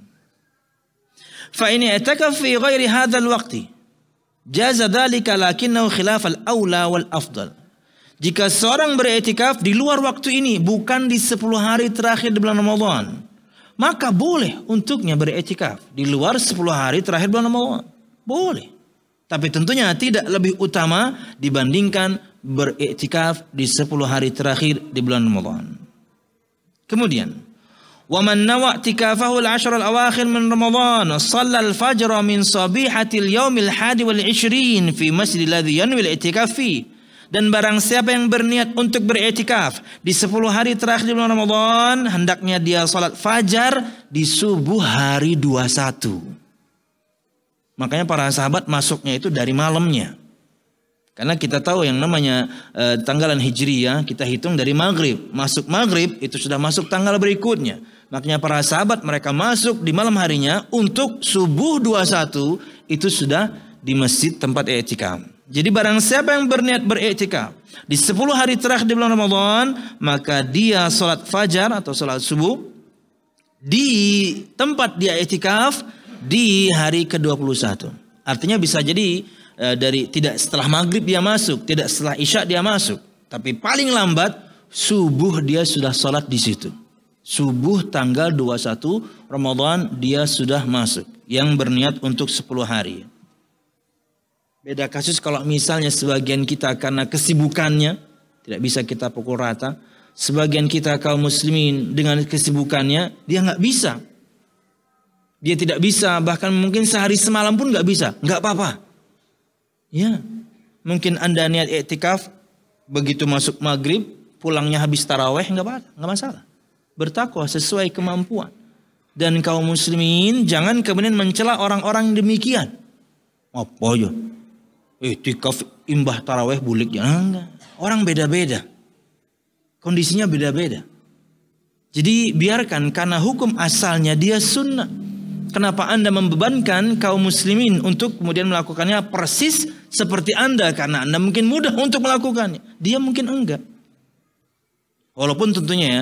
Fa in i'takaf fi ghairi hadzal waqti jaza dzalika lakinnahu khilaf al-aula wal afdal. Jika seorang beriktikaf di luar waktu ini, bukan di 10 hari terakhir di bulan Ramadan, maka boleh untuknya beriktikaf di luar 10 hari terakhir bulan Ramadan. Boleh. Tapi tentunya tidak lebih utama dibandingkan beriktikaf di 10 hari terakhir di bulan Ramadan. Kemudian, wa man nawa i'tikafahu al-ashr al-awakhir min Ramadan, shalla al-fajr min sabihatil yaumil 21 fi masjid alladhi yanwi al-i'tikaf fi. Dan barang siapa yang berniat untuk beriktikaf di 10 hari terakhir di bulan Ramadan, hendaknya dia salat fajar di subuh hari 21. Makanya para sahabat masuknya itu dari malamnya. Karena kita tahu yang namanya tanggalan Hijriyah, kita hitung dari maghrib. Masuk maghrib itu sudah masuk tanggal berikutnya. Makanya para sahabat mereka masuk di malam harinya untuk subuh 21 itu sudah di masjid tempat i'tikaf. Jadi barang siapa yang berniat beriktikaf di 10 hari terakhir di bulan Ramadan, maka dia sholat fajar atau sholat subuh di tempat dia i'tikaf di hari ke-21. Artinya bisa jadi dari tidak setelah maghrib dia masuk, tidak setelah isya dia masuk, tapi paling lambat subuh dia sudah sholat di situ. Subuh tanggal 21 Ramadan dia sudah masuk yang berniat untuk 10 hari. Beda kasus kalau misalnya sebagian kita karena kesibukannya tidak bisa kita pukul rata. Sebagian kita kaum muslimin dengan kesibukannya dia nggak bisa. Dia tidak bisa, bahkan mungkin sehari semalam pun nggak bisa. Nggak apa-apa. Ya, mungkin Anda niat i'tikaf begitu masuk maghrib pulangnya habis taraweh nggak masalah. Bertakwa sesuai kemampuan. Dan kaum muslimin jangan kemudian mencela orang-orang demikian. Apa ya? I'tikaf imbah taraweh bulik ya enggak. Orang beda-beda. Kondisinya beda-beda. Jadi biarkan, karena hukum asalnya dia sunnah. Kenapa Anda membebankan kaum muslimin untuk kemudian melakukannya persis seperti Anda? Karena Anda mungkin mudah untuk melakukannya. Dia mungkin enggak. Walaupun tentunya ya,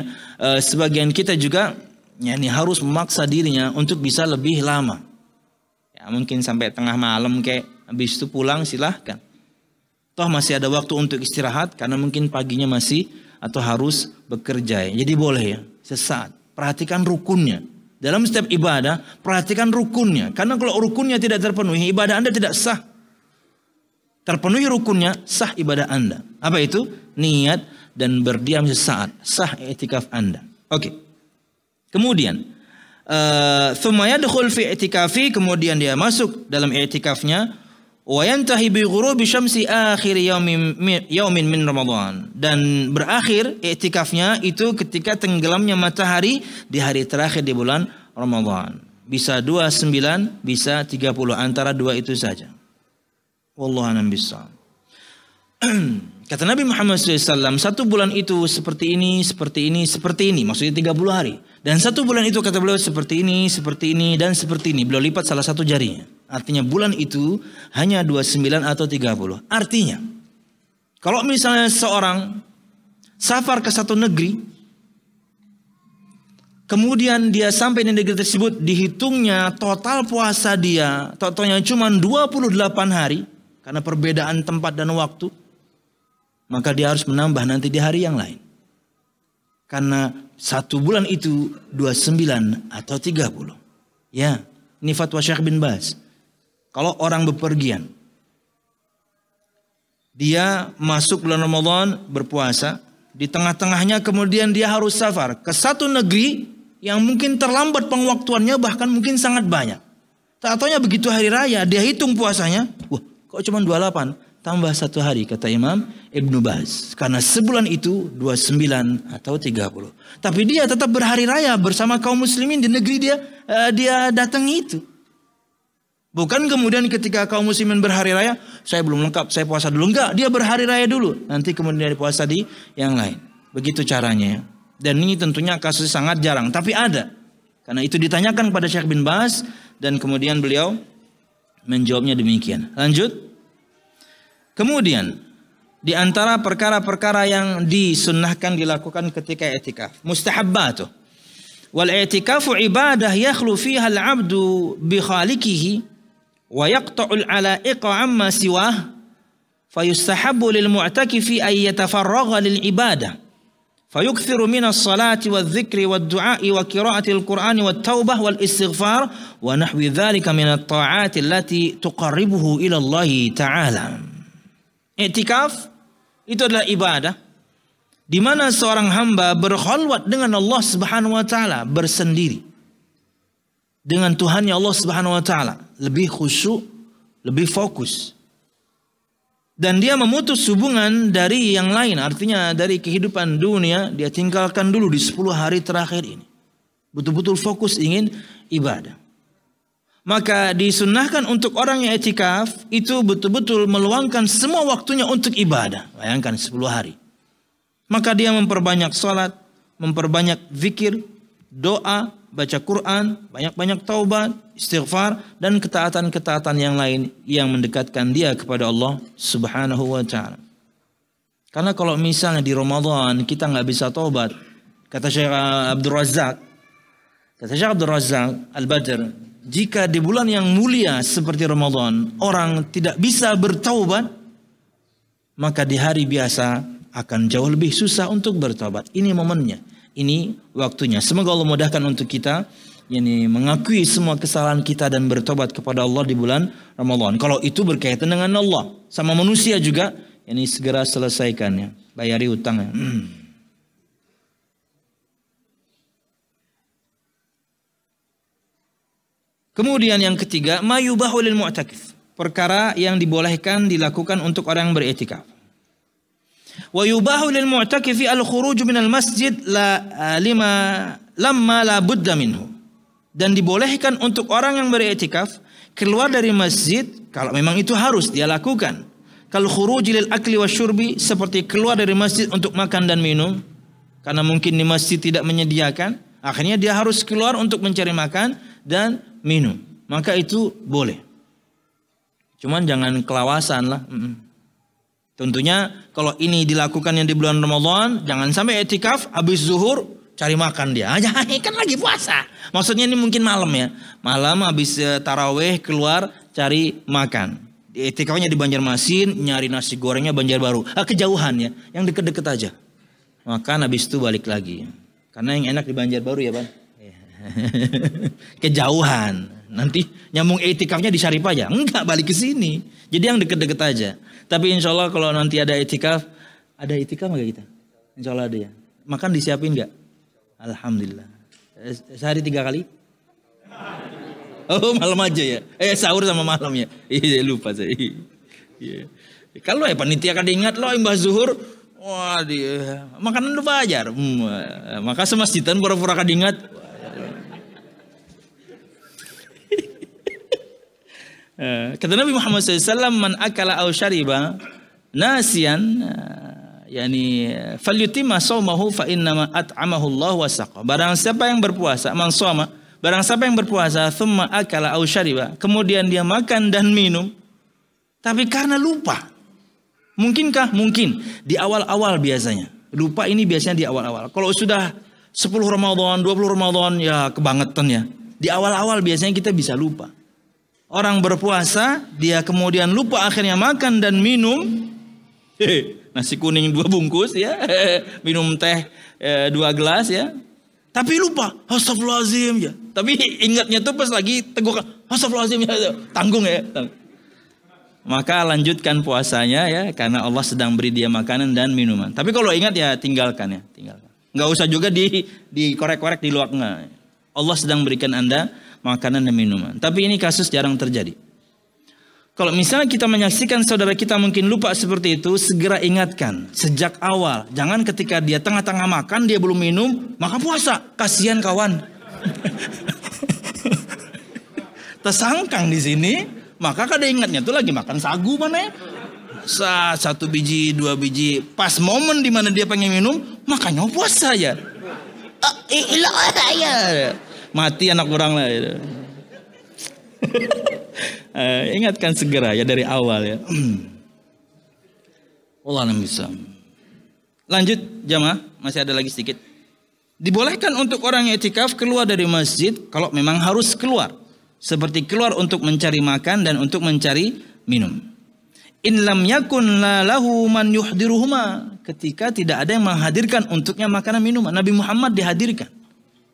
sebagian kita juga ya, ini harus memaksa dirinya untuk bisa lebih lama. Ya, mungkin sampai tengah malam kayak habis itu pulang silahkan. Toh masih ada waktu untuk istirahat karena mungkin paginya masih atau harus bekerja. Jadi boleh ya, sesaat. Perhatikan rukunnya. Dalam setiap ibadah, perhatikan rukunnya. Karena kalau rukunnya tidak terpenuhi, ibadah Anda tidak sah. Terpenuhi rukunnya, sah ibadah Anda. Apa itu? Niat dan berdiam sesaat. Sah i'tikaf Anda. Oke. Kemudian, thumma yadkhul fi i'tikafi, kemudian dia masuk dalam i'tikafnya. Wa yantahi bi ghurubi syamsi akhir yaumin min Ramadan, dan berakhir i'tikafnya itu ketika tenggelamnya matahari di hari terakhir di bulan Ramadan. Bisa 29, bisa 30, antara dua itu saja. Wallahu a'lam bishawab. Kata Nabi Muhammad SAW, 1 bulan itu seperti ini, seperti ini, seperti ini. Maksudnya 30 hari. Dan 1 bulan itu kata beliau seperti ini, dan seperti ini. Beliau lipat salah satu jarinya. Artinya bulan itu hanya 29 atau 30. Artinya, kalau misalnya seorang safar ke satu negeri, kemudian dia sampai di negeri tersebut, dihitungnya total puasa dia, totalnya cuma 28 hari, karena perbedaan tempat dan waktu, maka dia harus menambah nanti di hari yang lain. Karena 1 bulan itu 29 atau 30. Ya, ini fatwa Syekh bin Baz. Kalau orang bepergian, dia masuk bulan Ramadan berpuasa, di tengah-tengahnya kemudian dia harus safar ke satu negeri yang mungkin terlambat pengwaktuannya, bahkan mungkin sangat banyak. Tak taunya begitu hari raya, dia hitung puasanya, wah kok cuma 28, tambah 1 hari, kata Imam Ibnu Baz. Karena sebulan itu 29 atau 30. Tapi dia tetap berhari raya bersama kaum muslimin di negeri dia datangi itu. Bukan kemudian ketika kaum muslimin berhari raya, saya belum lengkap, saya puasa dulu. Enggak, dia berhari raya dulu. Nanti kemudian dia puasa di yang lain. Begitu caranya. Dan ini tentunya kasus sangat jarang. Tapi ada. Karena itu ditanyakan pada Syekh bin Baz. Dan kemudian beliau menjawabnya demikian. Lanjut. Kemudian, di antara perkara-perkara yang disunnahkan dilakukan ketika i'tikaf, mustahabbatu. Wal i'tikafu ibadah yakhlu fiha al-'abdu bi khaliqihi wa yaqta'u al-'ala'iqa 'amma siwah, fayustahabbu lil mu'takifi an yatafarragha lil ibadah. Fayukthiru min as-salati wadh-dhikri wad-du'a'i wa qira'ati al-Qur'ani wat-taubah wal-istighfar wa nahwi dhalika min at-ta'ati allati tuqarribuhu ila Allah ta'ala. I'tikaf itu adalah ibadah di mana seorang hamba berkhalwat dengan Allah Subhanahu wa taala, bersendiri dengan Tuhannya Allah Subhanahu wa taala, lebih khusyuk, lebih fokus. Dan dia memutus hubungan dari yang lain, artinya dari kehidupan dunia dia tinggalkan dulu di 10 hari terakhir ini. Betul-betul fokus ingin ibadah. Maka disunnahkan untuk orang yang i'tikaf itu betul-betul meluangkan semua waktunya untuk ibadah. Bayangkan 10 hari. Maka dia memperbanyak salat, memperbanyak zikir, doa, baca Quran, banyak-banyak taubat, istighfar, dan ketaatan-ketaatan yang lain yang mendekatkan dia kepada Allah Subhanahu wa ta'ala. Karena kalau misalnya di Ramadan kita nggak bisa taubat, kata Syekh Abdul Razak Al-Badr, jika di bulan yang mulia seperti Ramadan orang tidak bisa bertaubat, maka di hari biasa akan jauh lebih susah untuk bertaubat. Ini momennya, ini waktunya. Semoga Allah mudahkan untuk kita mengakui semua kesalahan kita dan bertobat kepada Allah di bulan Ramadan. Kalau itu berkaitan dengan Allah, sama manusia juga, segera selesaikannya, bayari utangnya. Kemudian yang ketiga, ma yubahu lil mu'takif, perkara yang dibolehkan dilakukan untuk orang yang beriktikaf. Wa yubahu lil mu'takifi al-khuruj minal masjid lamma la budda minhu. Dan dibolehkan untuk orang yang beriktikaf keluar dari masjid kalau memang itu harus dia lakukan. Kal khuruj lil akli wasyurbi, seperti keluar dari masjid untuk makan dan minum karena mungkin di masjid tidak menyediakan, akhirnya dia harus keluar untuk mencari makan dan minum, maka itu boleh. Cuman jangan kelawasan lah. Tentunya kalau ini dilakukan yang di bulan Ramadan, jangan sampai i'tikaf habis zuhur cari makan dia. Kan lagi puasa. Maksudnya ini mungkin malam ya. Malam habis tarawih keluar cari makan. I'tikafnya di Banjarmasin, nyari nasi gorengnya Banjarbaru. Kejauhan ya, yang deket-deket aja. Makan habis itu balik lagi. Karena yang enak di Banjarbaru ya, Bang. Kejauhan, nanti nyambung i'tikafnya di Syarif aja, enggak, balik ke sini. Jadi yang deket-deket aja. Tapi insya Allah kalau nanti ada i'tikaf nggak kita? Insya Allah ada ya. Makan disiapin nggak? Alhamdulillah. Sehari 3 kali? Oh malam aja ya? Sahur sama malam ya? Iya lupa saya. Kalau ya panitia kada ingat loh imbah zuhur. Wah dia makanan lu bajar. Maka semasjidan pura-pura kada ingat. Kata Nabi Muhammad SAW, man akala aw syariba nasian yani falyutimma shaumahu fa innama at'amahu Allah wa saqa. Barang siapa yang berpuasa, man shoma, barang siapa yang berpuasa thumma akala aw syariba, kemudian dia makan dan minum tapi karena lupa. Mungkinkah? Mungkin di awal-awal biasanya. Lupa ini biasanya di awal-awal. Kalau sudah 10 Ramadan, 20 Ramadan ya kebangetan ya. Di awal-awal biasanya kita bisa lupa. Orang berpuasa, dia kemudian lupa akhirnya makan dan minum. Nasi kuning 2 bungkus ya. Minum teh 2 gelas ya. Tapi lupa. Astagfirullahaladzim ya. Tapi ingatnya tuh pas lagi tegukan. Astagfirullahaladzim ya. Tanggung ya. Maka lanjutkan puasanya ya. Karena Allah sedang beri dia makanan dan minuman. Tapi kalau ingat ya tinggalkan ya. Tinggalkan. Nggak usah juga dikorek-korek di luar. Enggak. Allah sedang berikan Anda makanan dan minuman. Tapi ini kasus jarang terjadi. Kalau misalnya kita menyaksikan saudara kita mungkin lupa seperti itu, segera ingatkan sejak awal. Jangan ketika dia tengah-tengah makan, dia belum minum, maka puasa. Kasihan kawan. Tersangkang di sini, maka kada ingatnya tuh lagi makan sagu mana ya. 1 biji, 2 biji. Pas momen di mana dia pengen minum, makanya puasa ya. Mati anak orang lah. Ingatkan segera ya dari awal ya. Allah bisa. Lanjut jamaah, masih ada lagi sedikit. Dibolehkan untuk orang yang i'tikaf keluar dari masjid kalau memang harus keluar. Seperti keluar untuk mencari makan dan untuk mencari minum. In lam yakun lahu man yuhdiruhuma, ketika tidak ada yang menghadirkan untuknya makanan minuman. Nabi Muhammad dihadirkan.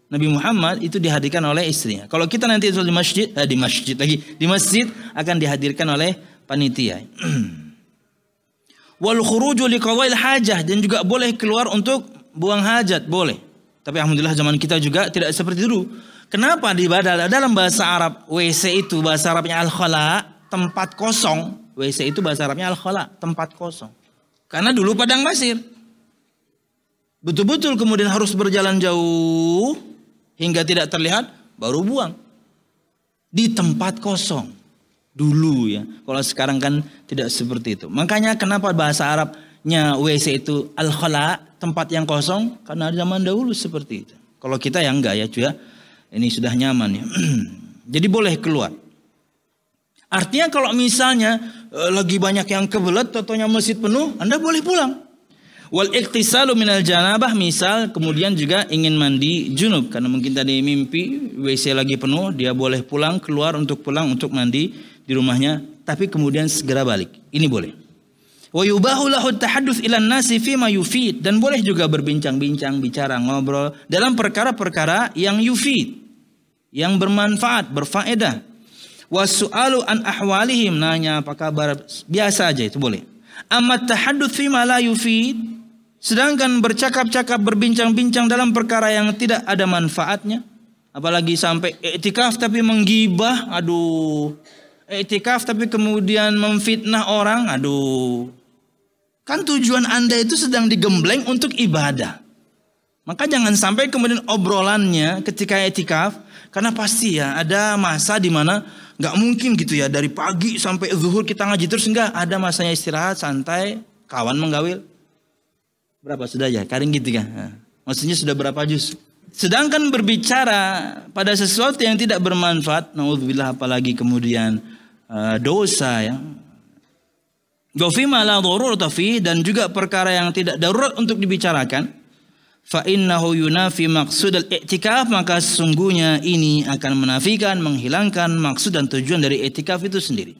Nabi Muhammad itu dihadirkan oleh istrinya. Kalau kita nanti di masjid akan dihadirkan oleh panitia. Wal khuruju liqada'il hajah, dan juga boleh keluar untuk buang hajat, boleh. Tapi alhamdulillah zaman kita juga tidak seperti dulu. Kenapa di dalam bahasa Arab WC itu bahasa Arabnya al-khala, tempat kosong. WC itu bahasa Arabnya al-khala, tempat kosong. Karena dulu padang pasir. Betul-betul kemudian harus berjalan jauh hingga tidak terlihat baru buang. Di tempat kosong. Dulu ya. Kalau sekarang kan tidak seperti itu. Makanya kenapa bahasa Arabnya WC itu al-khala, tempat yang kosong? Karena zaman dahulu seperti itu. Kalau kita ya enggak ya juga. Ini sudah nyaman ya. Jadi boleh keluar. Artinya kalau misalnya lagi banyak yang kebelet, totonya masjid penuh, Anda boleh pulang. Wal iqtisalu minal janabah, misal kemudian juga ingin mandi junub karena mungkin tadi mimpi WC lagi penuh, dia boleh pulang, keluar untuk pulang untuk mandi di rumahnya, tapi kemudian segera balik. Ini boleh. Wa yubahu lahu tahadduts ilan nasi fima yufid, dan boleh juga berbincang-bincang, bicara, ngobrol dalam perkara-perkara yang yufid, yang bermanfaat, berfaedah. Wasu'alu an ahwalihim, nanya apa kabar, biasa aja itu boleh. Amma tahadduts fima la yufid, sedangkan bercakap-cakap, berbincang-bincang dalam perkara yang tidak ada manfaatnya, apalagi sampai i'tikaf tapi menggibah, aduh. I'tikaf tapi kemudian memfitnah orang, aduh. Kan tujuan Anda itu sedang digembleng untuk ibadah. Maka jangan sampai kemudian obrolannya ketika i'tikaf, karena pasti ya ada masa di mana nggak mungkin gitu ya dari pagi sampai zuhur kita ngaji terus, enggak, ada masanya istirahat, santai, kawan menggawil. Berapa sudah ya? Karing gitu kan? Nah, maksudnya sudah berapa juz? Sedangkan berbicara pada sesuatu yang tidak bermanfaat, naudzubillah, apalagi kemudian dosa ya. Gofima la darurata fi, dan juga perkara yang tidak darurat untuk dibicarakan. Fa innahu yunafi maqsud al-i'tikaf, maka sesungguhnya ini akan menafikan, menghilangkan maksud dan tujuan dari i'tikaf itu sendiri.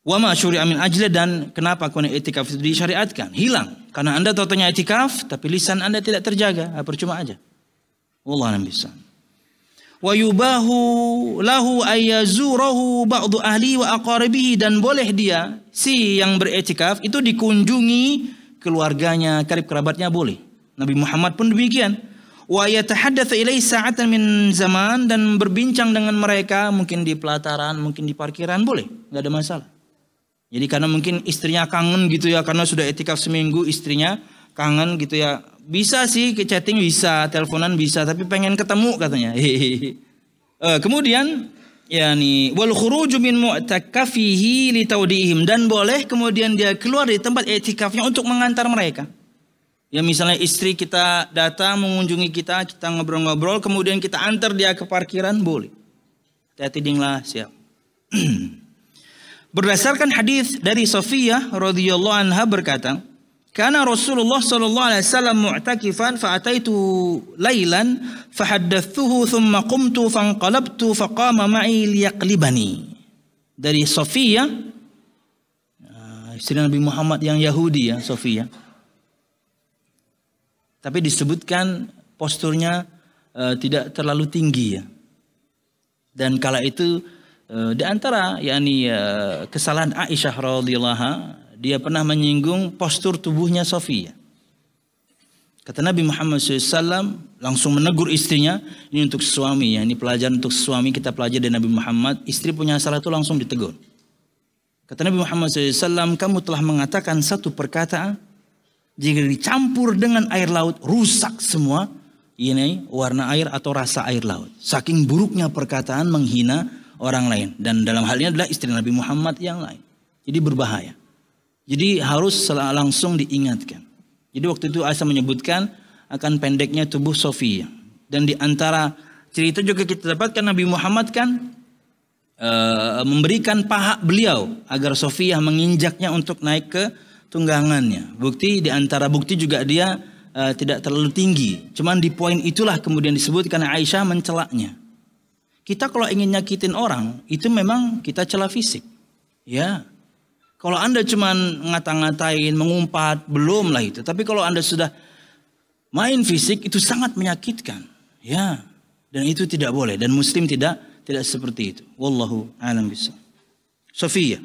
Wa ma syuri'a min ajli, dan kenapa kemudian i'tikaf itu disyariatkan? Hilang. Karena Anda tahu-taunya i'tikaf tapi lisan Anda tidak terjaga, percuma aja. Wallahu a'lam bishawab. Wa yubahu lahu ayyazurahu ba'du ahli wa aqaribihi, dan boleh dia si yang beriktikaf itu dikunjungi keluarganya, karib kerabatnya, boleh. Nabi Muhammad pun demikian. Wa yatahaddatsu ilaihi sa'atan min zaman, dan berbincang dengan mereka mungkin di pelataran, mungkin di parkiran, boleh, enggak ada masalah. Jadi karena mungkin istrinya kangen gitu ya, karena sudah i'tikaf seminggu, istrinya kangen gitu ya. Bisa sih ke chatting, bisa teleponan bisa, tapi pengen ketemu katanya. Kemudian Yani wal khuruju min mu'takafihi li taudihim, dan boleh kemudian dia keluar dari tempat i'tikafnya untuk mengantar mereka. Ya misalnya istri kita datang mengunjungi kita, kita ngobrol-ngobrol, kemudian kita antar dia ke parkiran, boleh. Hati-hati dinglah, siap. Berdasarkan hadis dari Safiyah radhiyallahu anha berkata, kana Rasulullah sallallahu alaihi wasallam mu'takifan fa ataitu lailan fa haddatsuhu thumma qumtu fanqalabtu faqama ma'i liyaqlibani. Dari Safiyah, istri Nabi Muhammad yang Yahudi ya, Safiyah. Tapi disebutkan posturnya tidak terlalu tinggi ya. Dan kala itu di antara kesalahan Aisyah radhiyallahu anha, dia pernah menyinggung postur tubuhnya Safiyah. Kata Nabi Muhammad SAW langsung menegur istrinya, ini untuk suami ya, ini pelajaran untuk suami, kita pelajari dari Nabi Muhammad. Istri punya salah itu langsung ditegur. Kata Nabi Muhammad SAW, kamu telah mengatakan satu perkataan, jika dicampur dengan air laut rusak semua ini warna air atau rasa air laut. Saking buruknya perkataan menghina orang lain, dan dalam hal ini adalah istri Nabi Muhammad yang lain. Jadi berbahaya. Jadi harus langsung diingatkan. Jadi waktu itu Aisyah menyebutkan akan pendeknya tubuh Safiyah. Dan di antara cerita juga kita dapatkan Nabi Muhammad kan memberikan paha beliau agar Safiyah menginjaknya untuk naik ke tunggangannya. Bukti di antara bukti juga dia tidak terlalu tinggi. Cuman di poin itulah kemudian disebutkan Aisyah mencelaknya. Kita kalau ingin nyakitin orang itu memang kita cela fisik. Ya. Kalau Anda cuman ngata-ngatain, mengumpat, belum lah itu. Tapi kalau Anda sudah main fisik itu sangat menyakitkan. Ya. Dan itu tidak boleh, dan muslim tidak seperti itu. Wallahu a'lam bishawab. Safiyah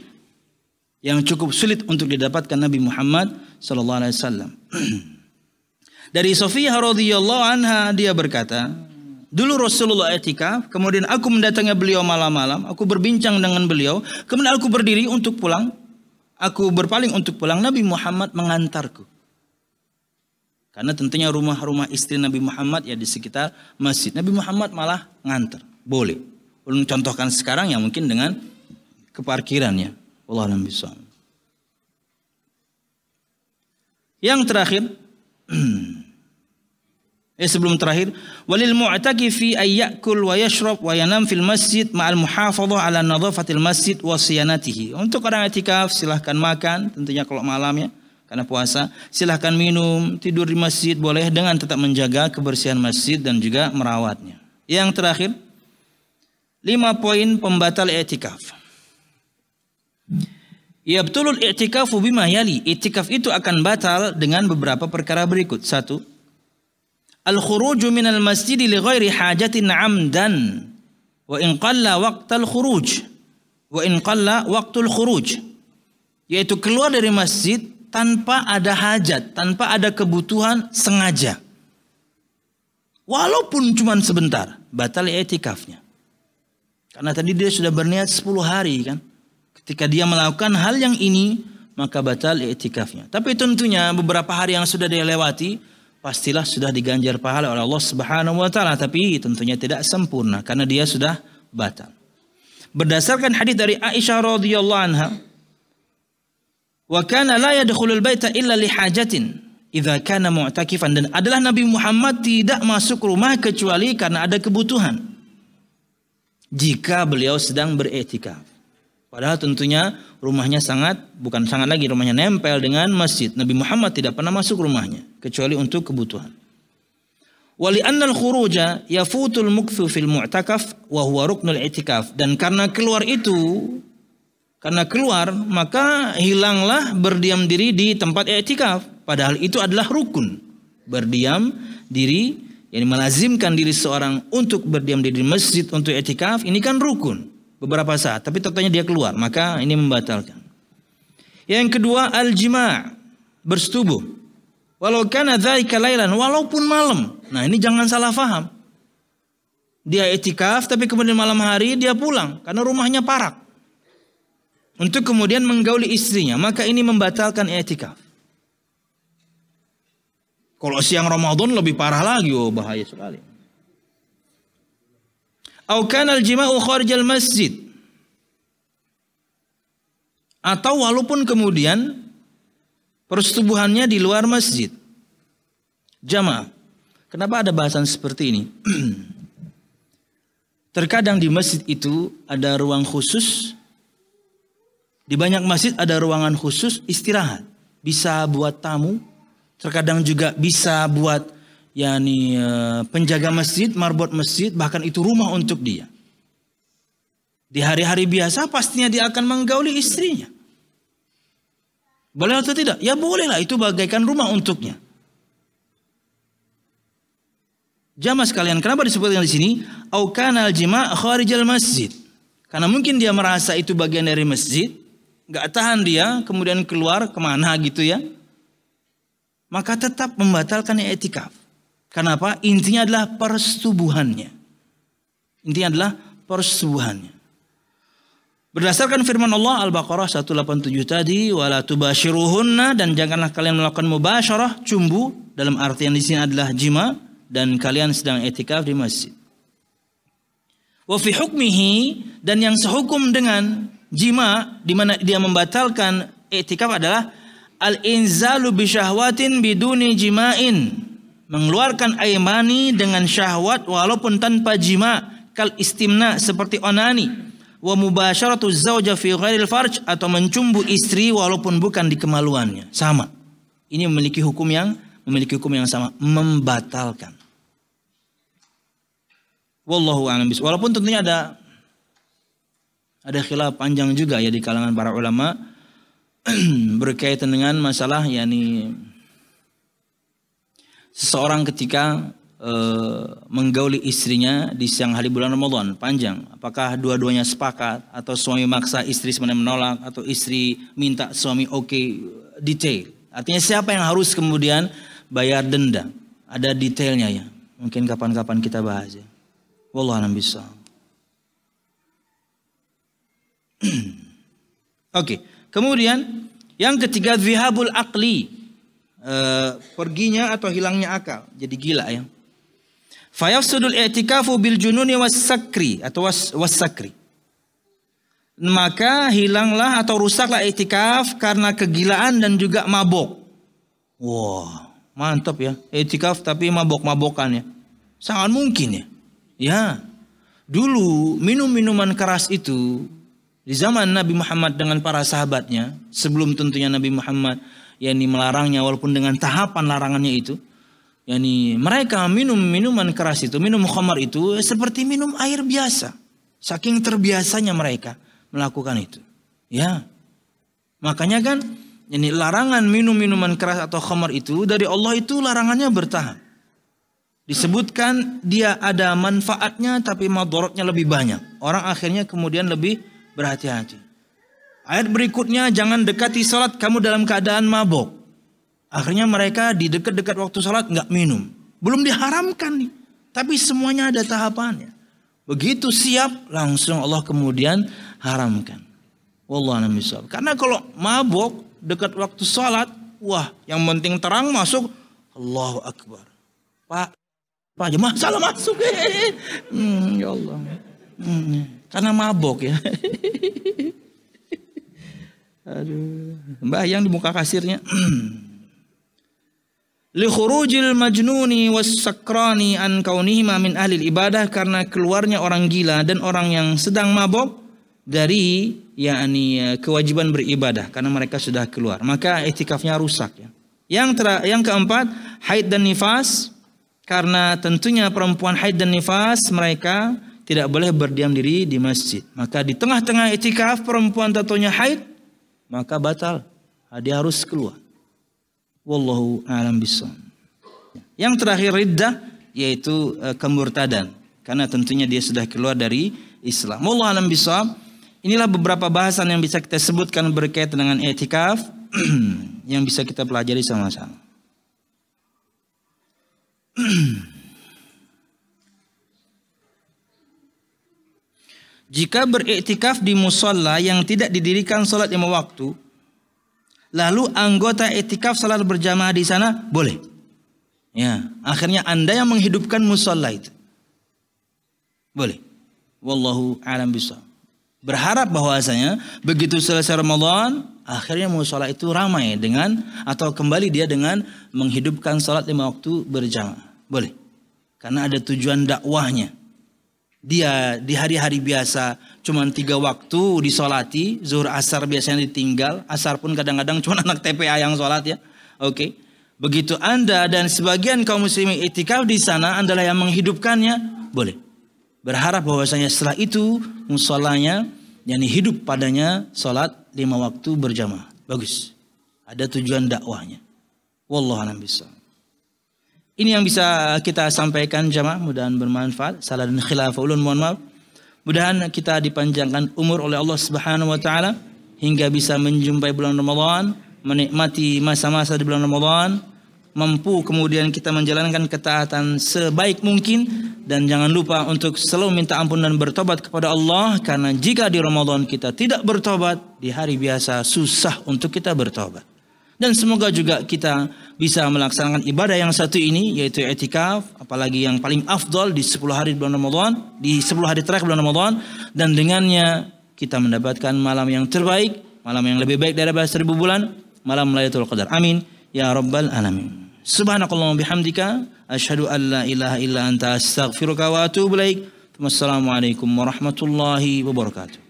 yang cukup sulit untuk didapatkan Nabi Muhammad sallallahu alaihi wasallam. Dari Safiyah radhiyallahu anha dia berkata, dulu Rasulullah i'tikaf, kemudian aku mendatangi beliau malam-malam, aku berbincang dengan beliau, kemudian aku berdiri untuk pulang, aku berpaling untuk pulang, Nabi Muhammad mengantarku. Karena tentunya rumah-rumah istri Nabi Muhammad ya di sekitar masjid. Nabi Muhammad malah ngantar, boleh. Belum contohkan sekarang ya mungkin dengan ke parkirannya. Wallahu a'lam bishawab. Yang terakhir, sebelum terakhir, walil mu'takifi ay ya'kul wa yashrab wa yanam fil masjid ma'al muhafadhah ala nadhafatil masjid wa siyanatihi. Untuk orang i'tikaf silahkan makan, tentunya kalau malam ya, karena puasa, silahkan minum, tidur di masjid boleh dengan tetap menjaga kebersihan masjid dan juga merawatnya. Yang terakhir, 5 poin pembatal i'tikaf. Yabtulul i'tikafu bima yali. I'tikaf itu akan batal dengan beberapa perkara berikut. 1. Al-khuruju minal masjid li ghairi hajatin amdan wa in qalla waqtal khuruj wa in qalla waqtul khuruj. Yaitu keluar dari masjid tanpa ada hajat, tanpa ada kebutuhan sengaja. Walaupun cuma sebentar, batal i'tikafnya. Karena tadi dia sudah berniat 10 hari kan. Ketika dia melakukan hal yang ini, maka batal i'tikafnya. Tapi tentunya beberapa hari yang sudah dia lewati, pastilah sudah diganjar pahala oleh Allah Subhanahu wa taala, tapi tentunya tidak sempurna karena dia sudah batal. Berdasarkan hadis dari Aisyah radhiyallahu anha, wa kana la yadkhulul baita illa li hajatin idza kana mu'takifan, dan adalah Nabi Muhammad tidak masuk rumah kecuali karena ada kebutuhan. Jika beliau sedang beriktikaf. Padahal tentunya rumahnya rumahnya nempel dengan masjid. Nabi Muhammad tidak pernah masuk rumahnya kecuali untuk kebutuhan. Wali annal khuruja yafutul mukthu fil mu'takaf wa huwa ruknul i'tikaf, dan karena keluar maka hilanglah berdiam diri di tempat i'tikaf, padahal itu adalah rukun. Berdiam diri yang melazimkan diri seorang untuk berdiam diri di masjid untuk i'tikaf, ini kan rukun. Beberapa saat, tapi tentunya dia keluar, maka ini membatalkan. Yang kedua, al-jima', bersetubuh. Walau kana dzalika lailan, walaupun malam. Nah, ini jangan salah faham. Dia i'tikaf tapi kemudian malam hari dia pulang karena rumahnya parak. Untuk kemudian menggauli istrinya, maka ini membatalkan i'tikaf. Kalau siang Ramadan lebih parah lagi, bahaya sekali. Au kana al-jima'u kharijal masjid. Atau walaupun kemudian persetubuhannya di luar masjid. Jamaah. Kenapa ada bahasan seperti ini? Terkadang di masjid itu ada ruang khusus. Di banyak masjid ada ruangan khusus istirahat. Bisa buat tamu. Terkadang juga bisa buat penjaga masjid, marbot masjid, bahkan itu rumah untuk dia. Di hari-hari biasa pastinya dia akan menggauli istrinya. Boleh atau tidak? Ya bolehlah, itu bagaikan rumah untuknya. Jamaah sekalian, kenapa disebutkan di sini? Au kana al-jima' kharijal masjid. Karena mungkin dia merasa itu bagian dari masjid, nggak tahan dia, kemudian keluar kemana gitu ya. Maka tetap membatalkan i'tikaf. Kenapa? Intinya adalah persetubuhannya. Intinya adalah persetubuhannya. Berdasarkan firman Allah Al-Baqarah 187 tadi, wala tubashiruhunna, dan janganlah kalian melakukan mubasyarah, cumbu, dalam artian di sini adalah jima, dan kalian sedang i'tikaf di masjid. Wa fi hukmihi, dan yang sehukum dengan jima di mana dia membatalkan i'tikaf adalah al-inzalu bi syahwatin biduni jima'in. Mengeluarkan air mani dengan syahwat walaupun tanpa jima, kal istimna seperti onani, wa mubasyaratu zauja fi ghairil farj, atau mencumbu istri walaupun bukan di kemaluannya. Sama. Ini memiliki hukum yang sama, membatalkan. Wallahu a'lam bishawab. Walaupun tentunya ada khilaf panjang juga ya di kalangan para ulama berkaitan dengan masalah seseorang ketika menggauli istrinya di siang hari bulan Ramadan panjang. Apakah dua-duanya sepakat, atau suami maksa istri sebenarnya menolak, atau istri minta suami oke, detail. Artinya siapa yang harus kemudian bayar denda? Ada detailnya ya. Mungkin kapan-kapan kita bahas ya. Wallahu a'lam bishawab. Oke. Kemudian yang ketiga, dhihabul aqli. Perginya atau hilangnya akal, jadi gila ya. Fayafsudul i'tikafu bil jununi was-sakri atau was-sakri. Maka hilanglah atau rusaklah i'tikaf karena kegilaan dan juga mabok. Wah, mantap ya. I'tikaf tapi mabok-mabokan ya. Sangat mungkin ya. Ya. Dulu minum-minuman keras itu di zaman Nabi Muhammad dengan para sahabatnya, sebelum tentunya Nabi Muhammad melarangnya, walaupun dengan tahapan larangannya itu, mereka minum minuman keras itu, minum khamar itu seperti minum air biasa. Saking terbiasanya mereka melakukan itu. Ya. Makanya kan larangan minum minuman keras atau khamar itu dari Allah itu larangannya bertahap. Disebutkan dia ada manfaatnya tapi madaratnya lebih banyak. Orang akhirnya kemudian lebih berhati-hati. Ayat berikutnya, jangan dekati salat kamu dalam keadaan mabok. Akhirnya mereka di dekat-dekat waktu salat nggak minum. Belum diharamkan nih, tapi semuanya ada tahapannya. Begitu siap, langsung Allah kemudian haramkan. Wallahu a'lam bishawab. Karena kalau mabok dekat waktu salat, wah, yang penting terang masuk, Allahu Akbar. Pak jemaah salah masuk. Ya Allah. Karena mabok ya. Aduh, bayang di muka kasirnya. Li khurujil majnuni was-sakrani an kaunihima min ahli ibadah, karena keluarnya orang gila dan orang yang sedang mabok dari kewajiban beribadah karena mereka sudah keluar. Maka i'tikafnya rusak ya. Yang keempat, haid dan nifas, karena tentunya perempuan haid dan nifas mereka tidak boleh berdiam diri di masjid. Maka di tengah-tengah i'tikaf perempuan tentunya haid, maka batal, dia harus keluar. Wallahu a'lam bishawab. Yang terakhir riddah, yaitu kemurtadan, karena tentunya dia sudah keluar dari Islam. Wallahu a'lam bishawab. Inilah beberapa bahasan yang bisa kita sebutkan berkaitan dengan i'tikaf yang bisa kita pelajari sama-sama. Jika beriktikaf di musalla yang tidak didirikan salat 5 waktu, lalu anggota iktikaf salat berjamaah di sana, boleh. Ya, akhirnya Anda yang menghidupkan musalla itu. Boleh. Wallahu a'lam bishawab. Berharap bahwasanya begitu selesai Ramadan, akhirnya musola itu ramai dengan atau kembali dia dengan menghidupkan salat 5 waktu berjamaah. Boleh. Karena ada tujuan dakwahnya. Dia di hari-hari biasa cuma 3 waktu disolati, zuhur asar biasanya ditinggal, asar pun kadang-kadang cuma anak TPA yang sholat ya. Oke. Begitu Anda dan sebagian kaum muslimin iktikaf di sana adalah yang menghidupkannya, boleh. Berharap bahwasanya setelah itu musolanya yang hidup padanya sholat 5 waktu berjamaah. Bagus. Ada tujuan dakwahnya. Wallahu a'lam bishawab. Ini yang bisa kita sampaikan jamaah, mudah-mudahan bermanfaat. Salah dan khilaf ulun mohon maaf. Mudah-mudahan kita dipanjangkan umur oleh Allah Subhanahu wa taala hingga bisa menjumpai bulan Ramadan, menikmati masa-masa di bulan Ramadan, mampu kemudian kita menjalankan ketaatan sebaik mungkin, dan jangan lupa untuk selalu minta ampun dan bertobat kepada Allah, karena jika di Ramadan kita tidak bertobat, di hari biasa susah untuk kita bertobat. Dan semoga juga kita bisa melaksanakan ibadah yang satu ini, yaitu i'tikaf, apalagi yang paling afdal di 10 hari bulan Ramadan, di 10 hari terakhir bulan Ramadan, dan dengannya kita mendapatkan malam yang terbaik, malam yang lebih baik daripada 1000 bulan, malam Lailatul Qadar. Amin ya rabbal alamin. Subhanakallahumma bihamdika asyhadu an la ilaha illa anta astaghfiruka wa atubu ilaik. Wassalamualaikum warahmatullahi wabarakatuh.